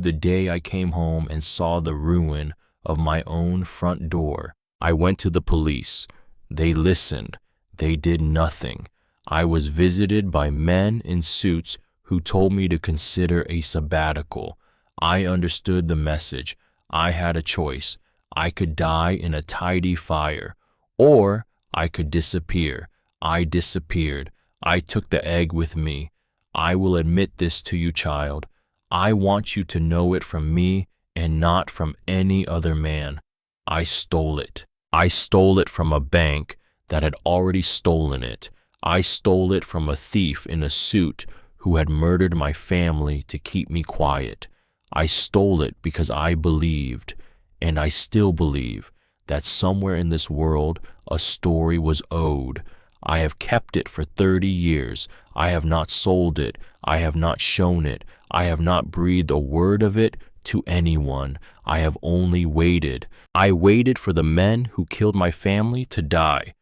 the day I came home and saw the ruin of my own front door. I went to the police. They listened. They did nothing. I was visited by men in suits who told me to consider a sabbatical. I understood the message. I had a choice. I could die in a tidy fire, or I could disappear. I disappeared. I took the egg with me. I will admit this to you, child. I want you to know it from me and not from any other man. I stole it. I stole it from a bank that had already stolen it. I stole it from a thief in a suit who had murdered my family to keep me quiet. I stole it because I believed, and I still believe, that somewhere in this world a story was owed. I have kept it for 30 years. I have not sold it. I have not shown it. I have not breathed a word of it to anyone. I have only waited. I waited for the men who killed my family to die.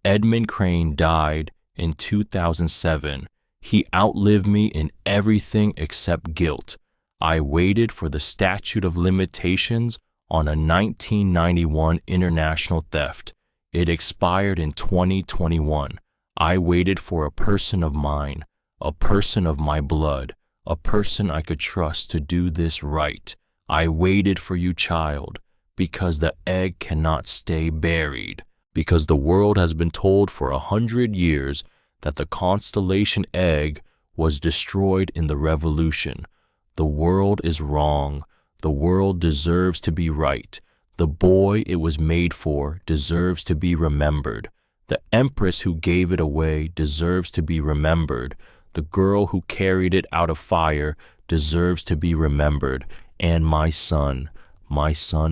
Edmund Crane died in 2007. He outlived me in everything except guilt. I waited for the statute of limitations on a 1991 international theft. It expired in 2021. I waited for a person of mine, a person of my blood, a person I could trust to do this right. I waited for you, child, because the egg cannot stay buried, because the world has been told for 100 years that the constellation egg was destroyed in the revolution. The world is wrong. The world deserves to be right. The boy it was made for deserves to be remembered. The empress who gave it away deserves to be remembered. The girl who carried it out of fire deserves to be remembered. And my son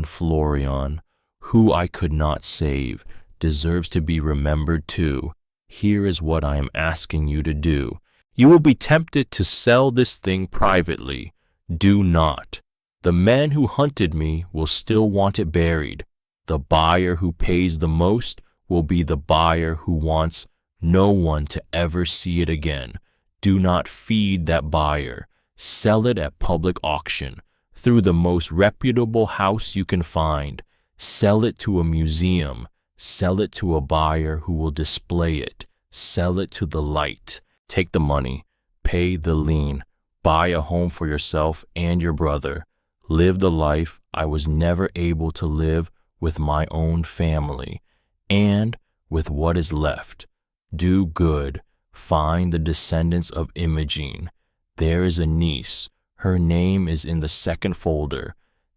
Florian, who I could not save, deserves to be remembered too. Here is what I am asking you to do. You will be tempted to sell this thing privately. Do not. The men who hunted me will still want it buried. The buyer who pays the most will be the buyer who wants no one to ever see it again. Do not feed that buyer. Sell it at public auction, through the most reputable house you can find. Sell it to a museum. Sell it to a buyer who will display it. Sell it to the light. Take the money. Pay the lien. Buy a home for yourself and your brother. Live the life I was never able to live with my own family. And with what is left, do good. Find the descendants of Imogene. There is a niece. Her name is in the second folder.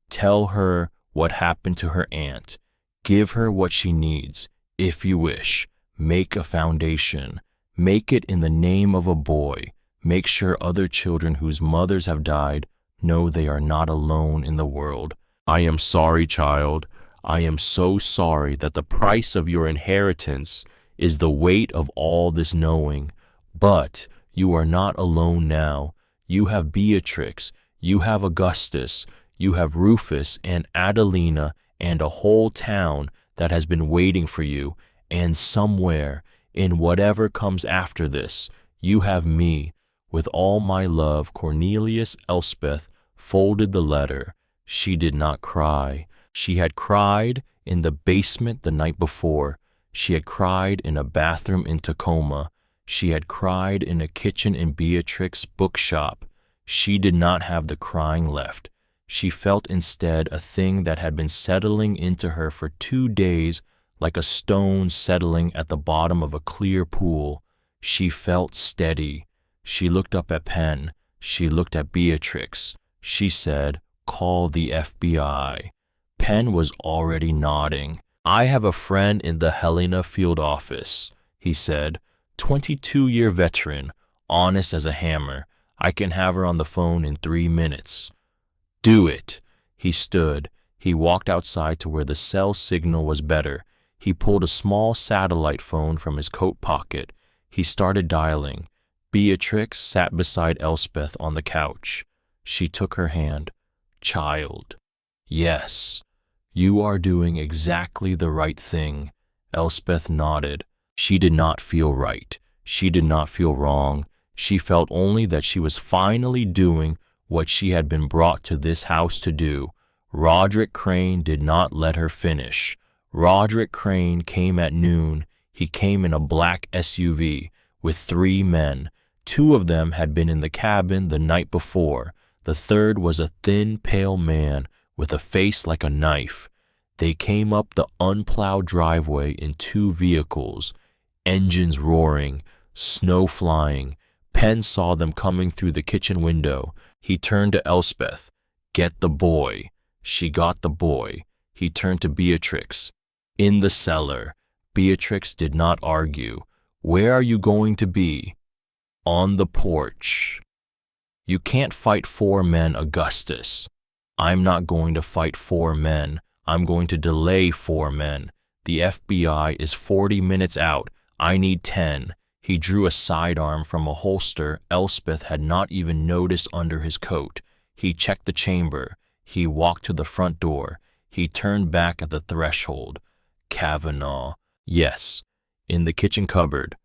Tell her what happened to her aunt. Give her what she needs, if you wish. Make a foundation. Make it in the name of a boy. Make sure other children whose mothers have died know they are not alone in the world. I am sorry, child. I am so sorry that the price of your inheritance is the weight of all this knowing. But you are not alone now. You have Beatrix, you have Augustus, you have Rufus and Adelina and a whole town that has been waiting for you. And somewhere, in whatever comes after this, you have me. With all my love, Cornelius. Elspeth folded the letter. She did not cry. She had cried in the basement the night before. She had cried in a bathroom in Tacoma. She had cried in a kitchen in Beatrix's bookshop. She did not have the crying left. She felt instead a thing that had been settling into her for 2 days, like a stone settling at the bottom of a clear pool. She felt steady. She looked up at Penn. She looked at Beatrix. She said, "Call the FBI." Penn was already nodding. "I have a friend in the Helena field office," he said. 22-year veteran, honest as a hammer. I can have her on the phone in 3 minutes. Do it. He stood. He walked outside to where the cell signal was better. He pulled a small satellite phone from his coat pocket. He started dialing. Beatrix sat beside Elspeth on the couch. She took her hand. "Child." "Yes. You are doing exactly the right thing." Elspeth nodded. She did not feel right. She did not feel wrong. She felt only that she was finally doing what she had been brought to this house to do. Roderick Crane did not let her finish. Roderick Crane came at noon. He came in a black SUV with 3 men. 2 of them had been in the cabin the night before. The third was a thin, pale man with a face like a knife. They came up the unplowed driveway in 2 vehicles, engines roaring, snow flying. Penn saw them coming through the kitchen window. He turned to Elspeth. "Get the boy." She got the boy. He turned to Beatrix. "In the cellar." Beatrix did not argue. "Where are you going to be?" "On the porch." "You can't fight 4 men, Augustus." "I'm not going to fight 4 men. I'm going to delay 4 men. The FBI is 40 minutes out. I need 10. He drew a sidearm from a holster Elspeth had not even noticed under his coat. He checked the chamber. He walked to the front door. He turned back at the threshold. "Kavanaugh." "Yes." "In the kitchen cupboard."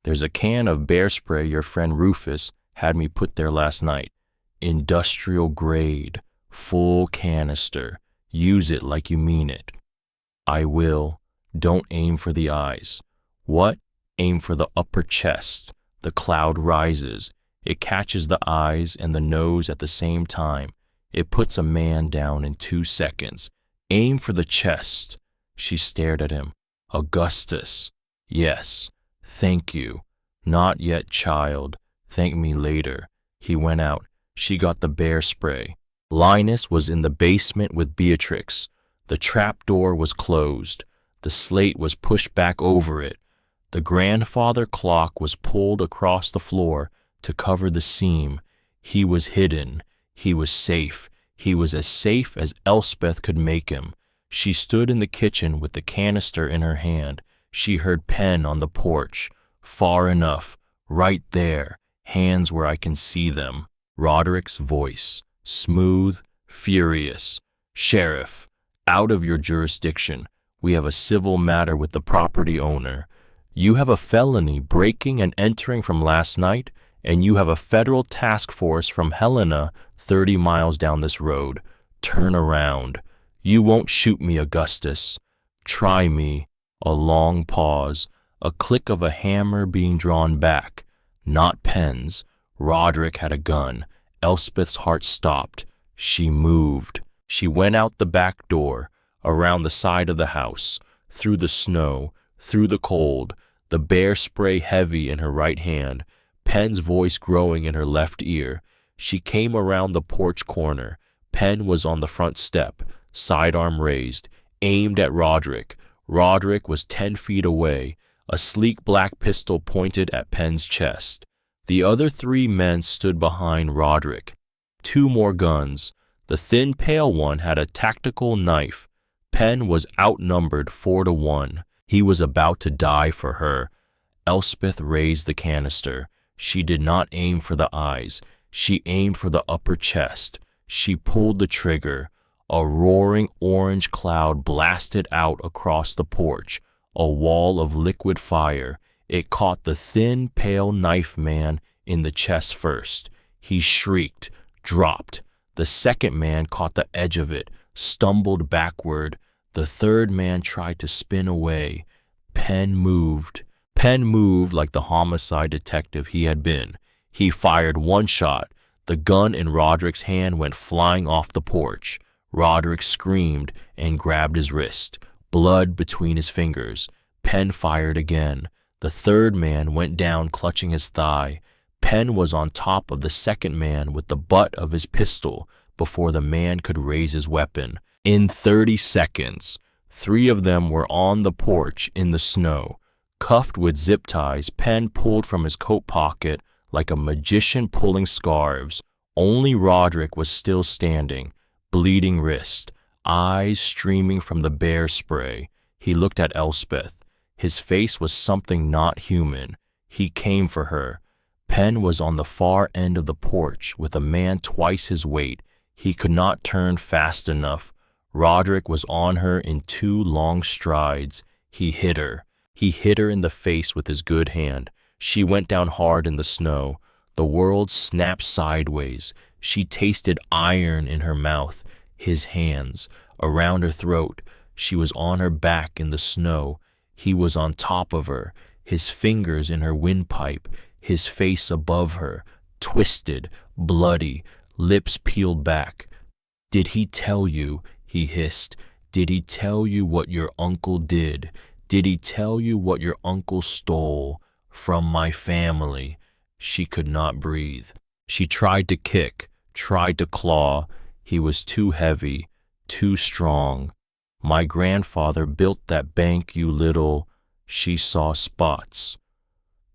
There's a can of bear spray your friend Rufus had me put there last night. Industrial grade, full canister. Use it like you mean it." "I will. Don't aim for the eyes." "What?" "Aim for the upper chest. The cloud rises. It catches the eyes and the nose at the same time. It puts a man down in 2 seconds. Aim for the chest." She stared at him. "Augustus." "Yes. Thank you." "Not yet, child. Thank me later." He went out. She got the bear spray. Linus was in the basement with Beatrix. The trap door was closed. The slate was pushed back over it. The grandfather clock was pulled across the floor to cover the seam. He was hidden. He was safe. He was as safe as Elspeth could make him. She stood in the kitchen with the canister in her hand. She heard Pen on the porch. "Far enough. Right there. Hands where I can see them." Roderick's voice, smooth, furious. "Sheriff, out of your jurisdiction. We have a civil matter with the property owner. You have a felony breaking and entering from last night, and you have a federal task force from Helena 30 miles down this road. Turn around. You won't shoot me, Augustus. Try me." A long pause, a click of a hammer being drawn back. Not Pen's. Roderick had a gun. Elspeth's heart stopped. She moved. She went out the back door, around the side of the house, through the snow, through the cold, the bear spray heavy in her right hand, Pen's voice growing in her left ear. She came around the porch corner. Pen was on the front step, sidearm raised, aimed at Roderick. Roderick was 10 feet away, a sleek black pistol pointed at Pen's chest. The other 3 men stood behind Roderick. 2 more guns. The thin, pale one had a tactical knife. Pen was outnumbered 4-1. He was about to die for her. Elspeth raised the canister. She did not aim for the eyes. She aimed for the upper chest. She pulled the trigger. A roaring orange cloud blasted out across the porch, a wall of liquid fire. It caught the thin, pale knife man in the chest first. He shrieked, dropped. The second man caught the edge of it, stumbled backward. The third man tried to spin away. Pen moved. Pen moved like the homicide detective he had been. He fired 1 shot. The gun in Roderick's hand went flying off the porch. Roderick screamed and grabbed his wrist, blood between his fingers. Pen fired again. The third man went down clutching his thigh. Pen was on top of the second man with the butt of his pistol before the man could raise his weapon. In 30 seconds, 3 of them were on the porch in the snow. Cuffed with zip ties, Pen pulled from his coat pocket like a magician pulling scarves. Only Roderick was still standing, bleeding wrist, eyes streaming from the bear spray. He looked at Elspeth. His face was something not human. He came for her. Pen was on the far end of the porch with a man twice his weight. He could not turn fast enough. Roderick was on her in 2 long strides. He hit her. He hit her in the face with his good hand. She went down hard in the snow. The world snapped sideways. She tasted iron in her mouth. His hands around her throat. She was on her back in the snow. He was on top of her, his fingers in her windpipe, his face above her, twisted, bloody, lips peeled back. "Did he tell you?" he hissed. "Did he tell you what your uncle did? Did he tell you what your uncle stole from my family?" She could not breathe. She tried to kick, tried to claw. He was too heavy, too strong. "My grandfather built that bank, you little..." She saw spots.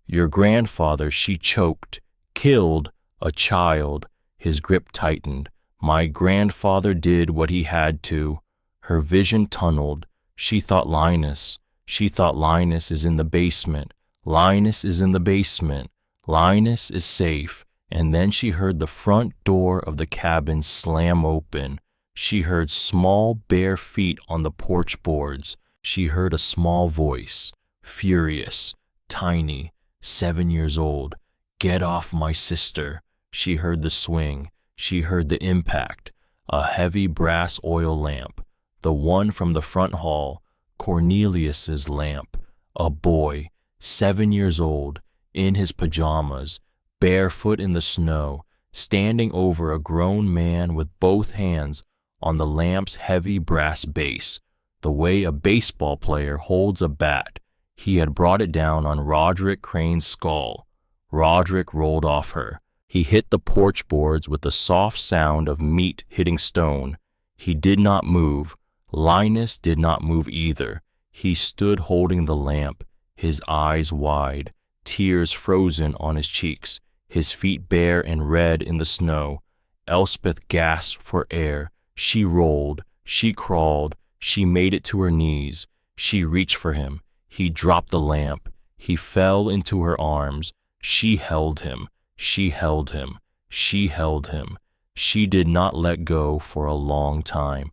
"Your grandfather," she choked, "killed a child." His grip tightened. "My grandfather did what he had to." Her vision tunneled. She thought Linus. She thought Linus is in the basement. Linus is in the basement. Linus is safe. And then she heard the front door of the cabin slam open. She heard small bare feet on the porch boards. She heard a small voice, furious, tiny. 7 years old. Get off my sister. She heard the swing. She heard the impact. A heavy brass oil lamp. The one from the front hall. Cornelius's lamp. A boy, 7 years old, in his pajamas, barefoot in the snow, standing over a grown man with both hands on the lamp's heavy brass base, the way a baseball player holds a bat. He had brought it down on Roderick Crane's skull. Roderick rolled off her. He hit the porch boards with the soft sound of meat hitting stone. He did not move. Linus did not move either. He stood holding the lamp, his eyes wide, tears frozen on his cheeks, his feet bare and red in the snow. Elspeth gasped for air. She rolled. She crawled. She made it to her knees. She reached for him. He dropped the lamp. He fell into her arms. She held him. She held him. She held him. She did not let go for a long time.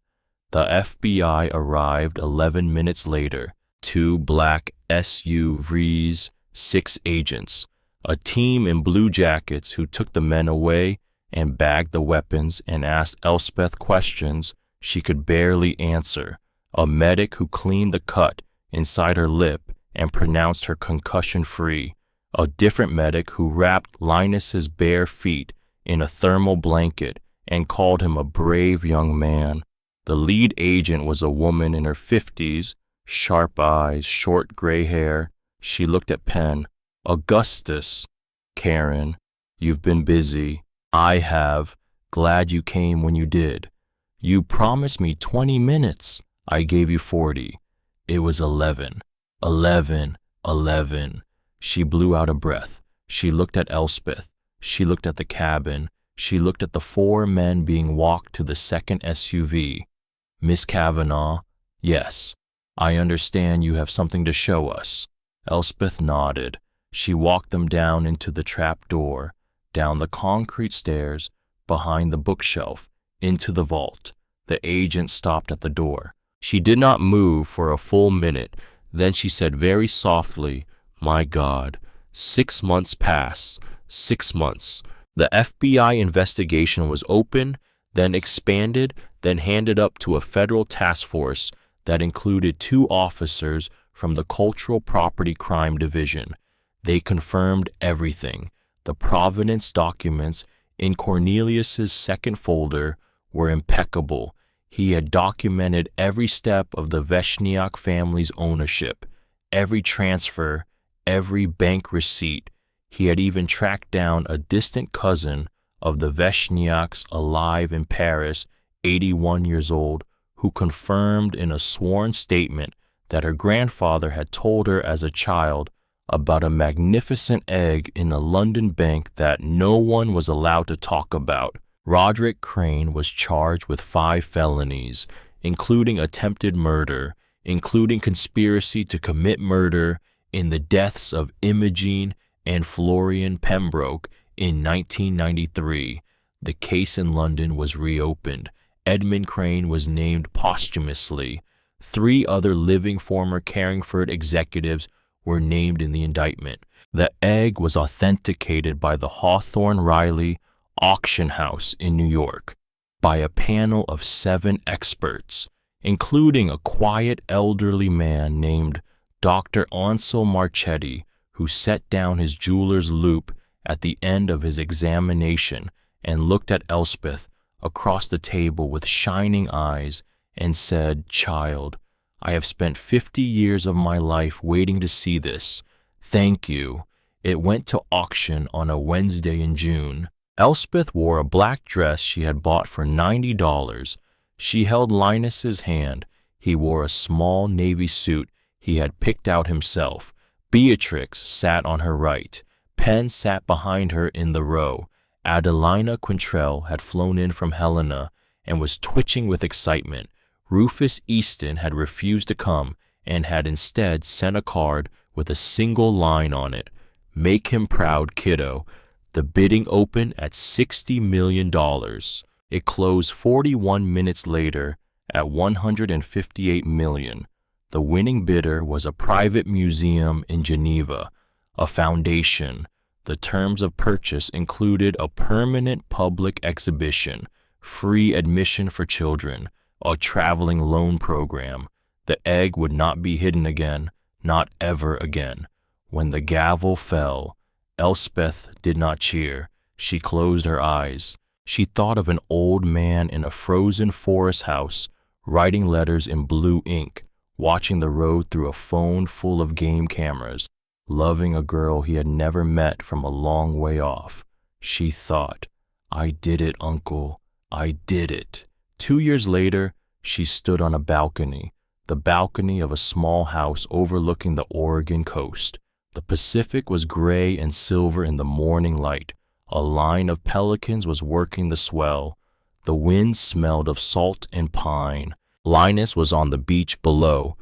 The FBI arrived 11 minutes later. 2 black SUVs, 6 agents. A team in blue jackets who took the men away and bagged the weapons and asked Elspeth questions she could barely answer. A medic who cleaned the cut inside her lip and pronounced her concussion-free. A different medic who wrapped Linus's bare feet in a thermal blanket and called him a brave young man. The lead agent was a woman in her 50s, sharp eyes, short gray hair. She looked at Penn. Augustus. Karen, you've been busy. I have. Glad you came when you did. You promised me 20 minutes. I gave you 40. It was 11. 11. 11. She blew out a breath. She looked at Elspeth. She looked at the cabin. She looked at the 4 men being walked to the second SUV. Miss Kavanaugh, yes. I understand you have something to show us. Elspeth nodded. She walked them down into the trap door, down the concrete stairs, behind the bookshelf, into the vault. The agent stopped at the door. She did not move for a full minute. Then she said very softly, "My God, 6 months pass. 6 months." The FBI investigation was open, then expanded, then handed up to a federal task force that included 2 officers from the Cultural Property Crime Division. They confirmed everything. The provenance documents in Cornelius's second folder were impeccable. He had documented every step of the Veshniak family's ownership, every transfer, every bank receipt. He had even tracked down a distant cousin of the Veshniaks alive in Paris, 81 years old, who confirmed in a sworn statement that her grandfather had told her as a child about a magnificent egg in a London bank that no one was allowed to talk about. Roderick Crane was charged with 5 felonies, including attempted murder, including conspiracy to commit murder in the deaths of Imogene and Florian Pembroke in 1993. The case in London was reopened. Edmund Crane was named posthumously. 3 other living former Carringford executives were named in the indictment. The egg was authenticated by the Hawthorne Riley auction house in New York by a panel of 7 experts, including a quiet elderly man named Dr. Ansel Marchetti, who set down his jeweler's loupe at the end of his examination and looked at Elspeth across the table with shining eyes and said, "Child, I have spent 50 years of my life waiting to see this. Thank you." It went to auction on a Wednesday in June. Elspeth wore a black dress she had bought for $90. She held Linus's hand. He wore a small navy suit he had picked out himself. Beatrix sat on her right. Penn sat behind her in the row. Adelina Quintrell had flown in from Helena and was twitching with excitement. Rufus Easton had refused to come and had instead sent a card with a single line on it. "Make him proud, kiddo." The bidding opened at $60 million. It closed 41 minutes later at $158 million. The winning bidder was a private museum in Geneva. a foundation. The terms of purchase included a permanent public exhibition, free admission for children, a traveling loan program. The egg would not be hidden again, not ever again. When the gavel fell, Elspeth did not cheer. She closed her eyes. She thought of an old man in a frozen forest house, writing letters in blue ink, watching the road through a phone full of game cameras, loving a girl he had never met from a long way off. She thought, "I did it, Uncle. I did it." 2 years later, she stood on a balcony, the balcony of a small house overlooking the Oregon coast. The Pacific was gray and silver in the morning light. A line of pelicans was working the swell. The wind smelled of salt and pine. Linus was on the beach below,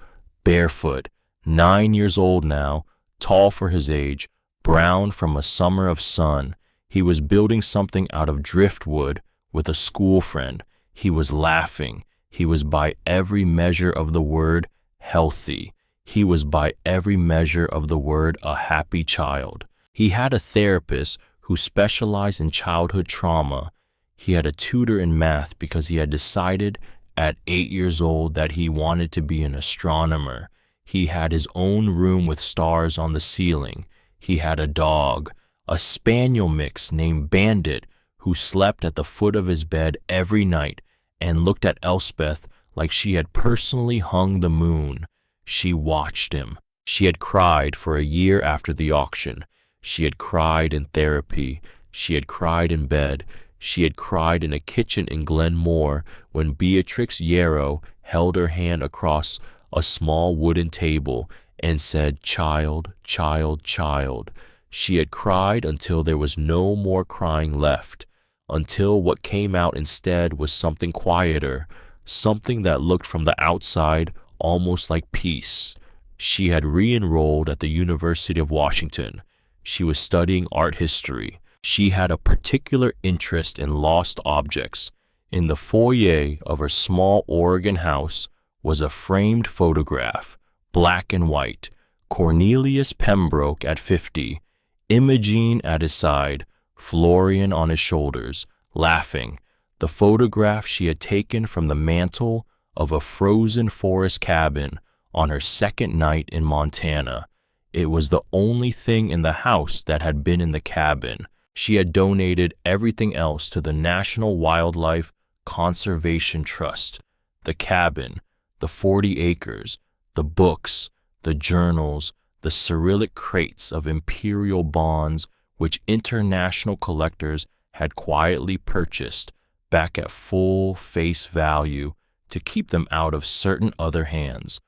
barefoot, 9 years old now, tall for his age, brown from a summer of sun. He was building something out of driftwood with a school friend. He was laughing. He was by every measure of the word healthy. He was by every measure of the word a happy child. He had a therapist who specialized in childhood trauma. He had a tutor in math because he had decided at 8 years old that he wanted to be an astronomer. He had his own room with stars on the ceiling. He had a dog, a spaniel mix named Bandit, who slept at the foot of his bed every night and looked at Elspeth like she had personally hung the moon. She watched him. She had cried for a year after the auction. She had cried in therapy. She had cried in bed. She had cried in a kitchen in Glenmore when Beatrix Yarrow held her hand across a small wooden table and said, "Child, child, child." She had cried until there was no more crying left, until what came out instead was something quieter, something that looked from the outside almost like peace. She had re-enrolled at the University of Washington. She was studying art history. She had a particular interest in lost objects. In the foyer of her small Oregon house was a framed photograph, black and white, Cornelius Pembroke at 50, Imogene at his side, Florian on his shoulders, laughing. The photograph she had taken from the mantel of a frozen forest cabin on her second night in Montana. It was the only thing in the house that had been in the cabin. She had donated everything else to the National Wildlife Conservation Trust. The cabin, the 40 acres, the books, the journals, the Cyrillic crates of imperial bonds which international collectors had quietly purchased back at full face value to keep them out of certain other hands.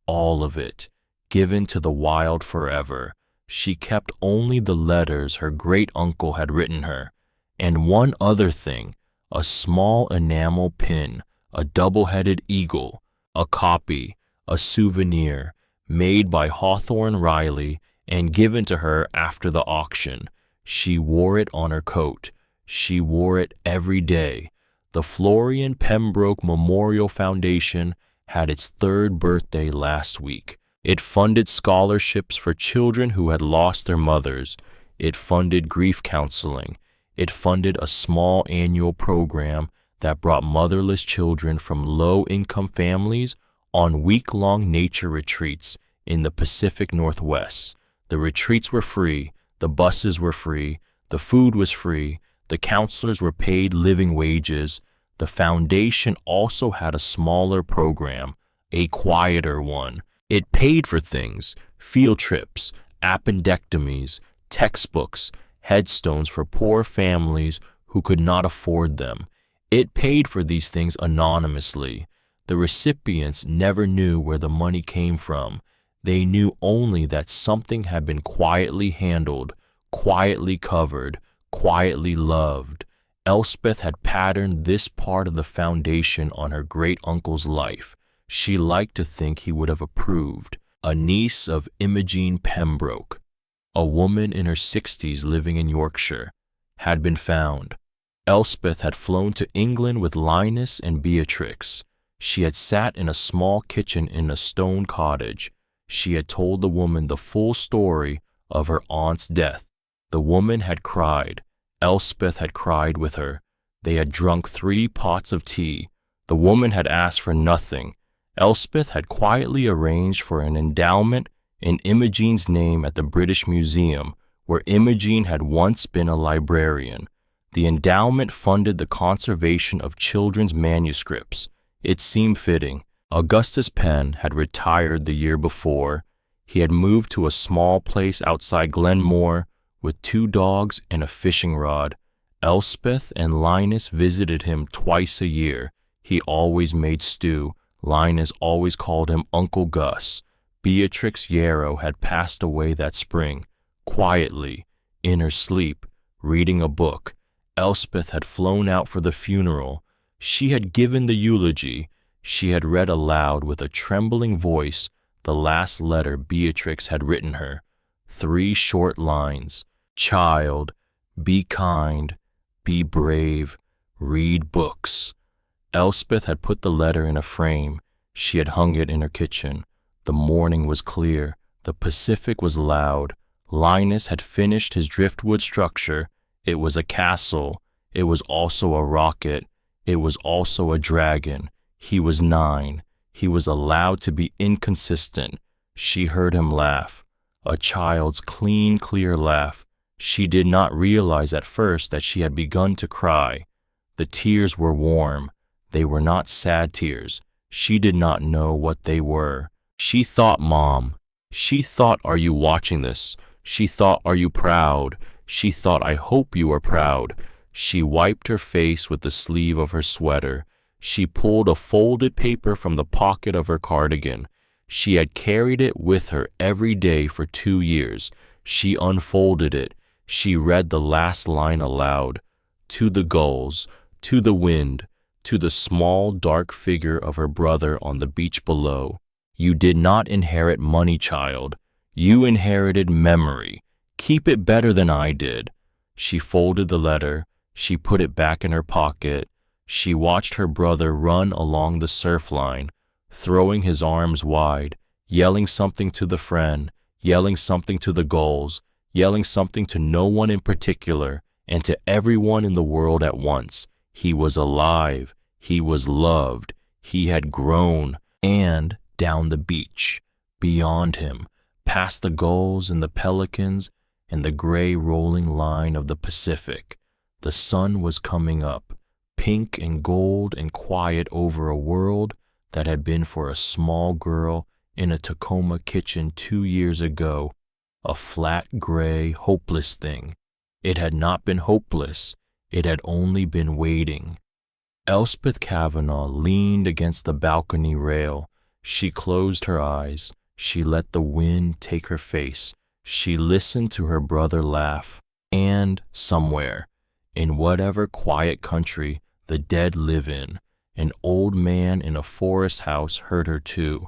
All of it, given to the wild forever. She kept only the letters her great-uncle had written her, and one other thing, a small enamel pin, a double-headed eagle, a copy, a souvenir, made by Hawthorne Riley and given to her after the auction. She wore it on her coat. She wore it every day. The Florian Pembroke Memorial Foundation had its 3rd birthday last week. It funded scholarships for children who had lost their mothers. It funded grief counseling. It funded a small annual program that brought motherless children from low-income families on week-long nature retreats in the Pacific Northwest. The retreats were free, the buses were free, the food was free, the counselors were paid living wages. The foundation also had a smaller program, a quieter one. It paid for things, field trips, appendectomies, textbooks, headstones for poor families who could not afford them. It paid for these things anonymously. The recipients never knew where the money came from. They knew only that something had been quietly handled, quietly covered, quietly loved. Elspeth had patterned this part of the foundation on her great-uncle's life. She liked to think he would have approved. A niece of Imogene Pembroke, a woman in her 60s living in Yorkshire, had been found. Elspeth had flown to England with Linus and Beatrix. She had sat in a small kitchen in a stone cottage. She had told the woman the full story of her aunt's death. The woman had cried. Elspeth had cried with her. They had drunk 3 pots of tea. The woman had asked for nothing. Elspeth had quietly arranged for an endowment in Imogene's name at the British Museum, where Imogene had once been a librarian. The endowment funded the conservation of children's manuscripts. It seemed fitting. Augustus Penn had retired the year before. He had moved to a small place outside Glenmore with 2 dogs and a fishing rod. Elspeth and Linus visited him twice a year. He always made stew. Linus always called him Uncle Gus. Beatrix Yarrow had passed away that spring, quietly, in her sleep, reading a book. Elspeth had flown out for the funeral. She had given the eulogy. She had read aloud with a trembling voice the last letter Beatrix had written her. 3 short lines. Child, be kind, be brave, read books. Elspeth had put the letter in a frame. She had hung it in her kitchen. The morning was clear. The Pacific was loud. Linus had finished his driftwood structure. It was a castle. It was also a rocket. It was also a dragon. He was 9. He was allowed to be inconsistent. She heard him laugh. A child's clean, clear laugh. She did not realize at first that she had begun to cry. The tears were warm. They were not sad tears. She did not know what they were. She thought, Mom. She thought, are you watching this? She thought, are you proud? She thought, I hope you are proud. She wiped her face with the sleeve of her sweater. She pulled a folded paper from the pocket of her cardigan. She had carried it with her every day for 2 years. She unfolded it. She read the last line aloud. To the gulls, to the wind, to the small dark figure of her brother on the beach below. You did not inherit money, child. You inherited memory. Keep it better than I did. She folded the letter. She put it back in her pocket. She watched her brother run along the surf line, throwing his arms wide, yelling something to the friend, yelling something to the gulls, yelling something to no one in particular, and to everyone in the world at once. He was alive. He was loved. He had grown. And down the beach, beyond him, past the gulls and the pelicans and the gray rolling line of the Pacific, the sun was coming up, pink and gold and quiet over a world that had been for a small girl in a Tacoma kitchen 2 years ago, a flat, gray, hopeless thing. It had not been hopeless. It had only been waiting. Elspeth Kavanaugh leaned against the balcony rail. She closed her eyes. She let the wind take her face. She listened to her brother laugh. And somewhere, in whatever quiet country the dead live in, an old man in a forest house heard her too.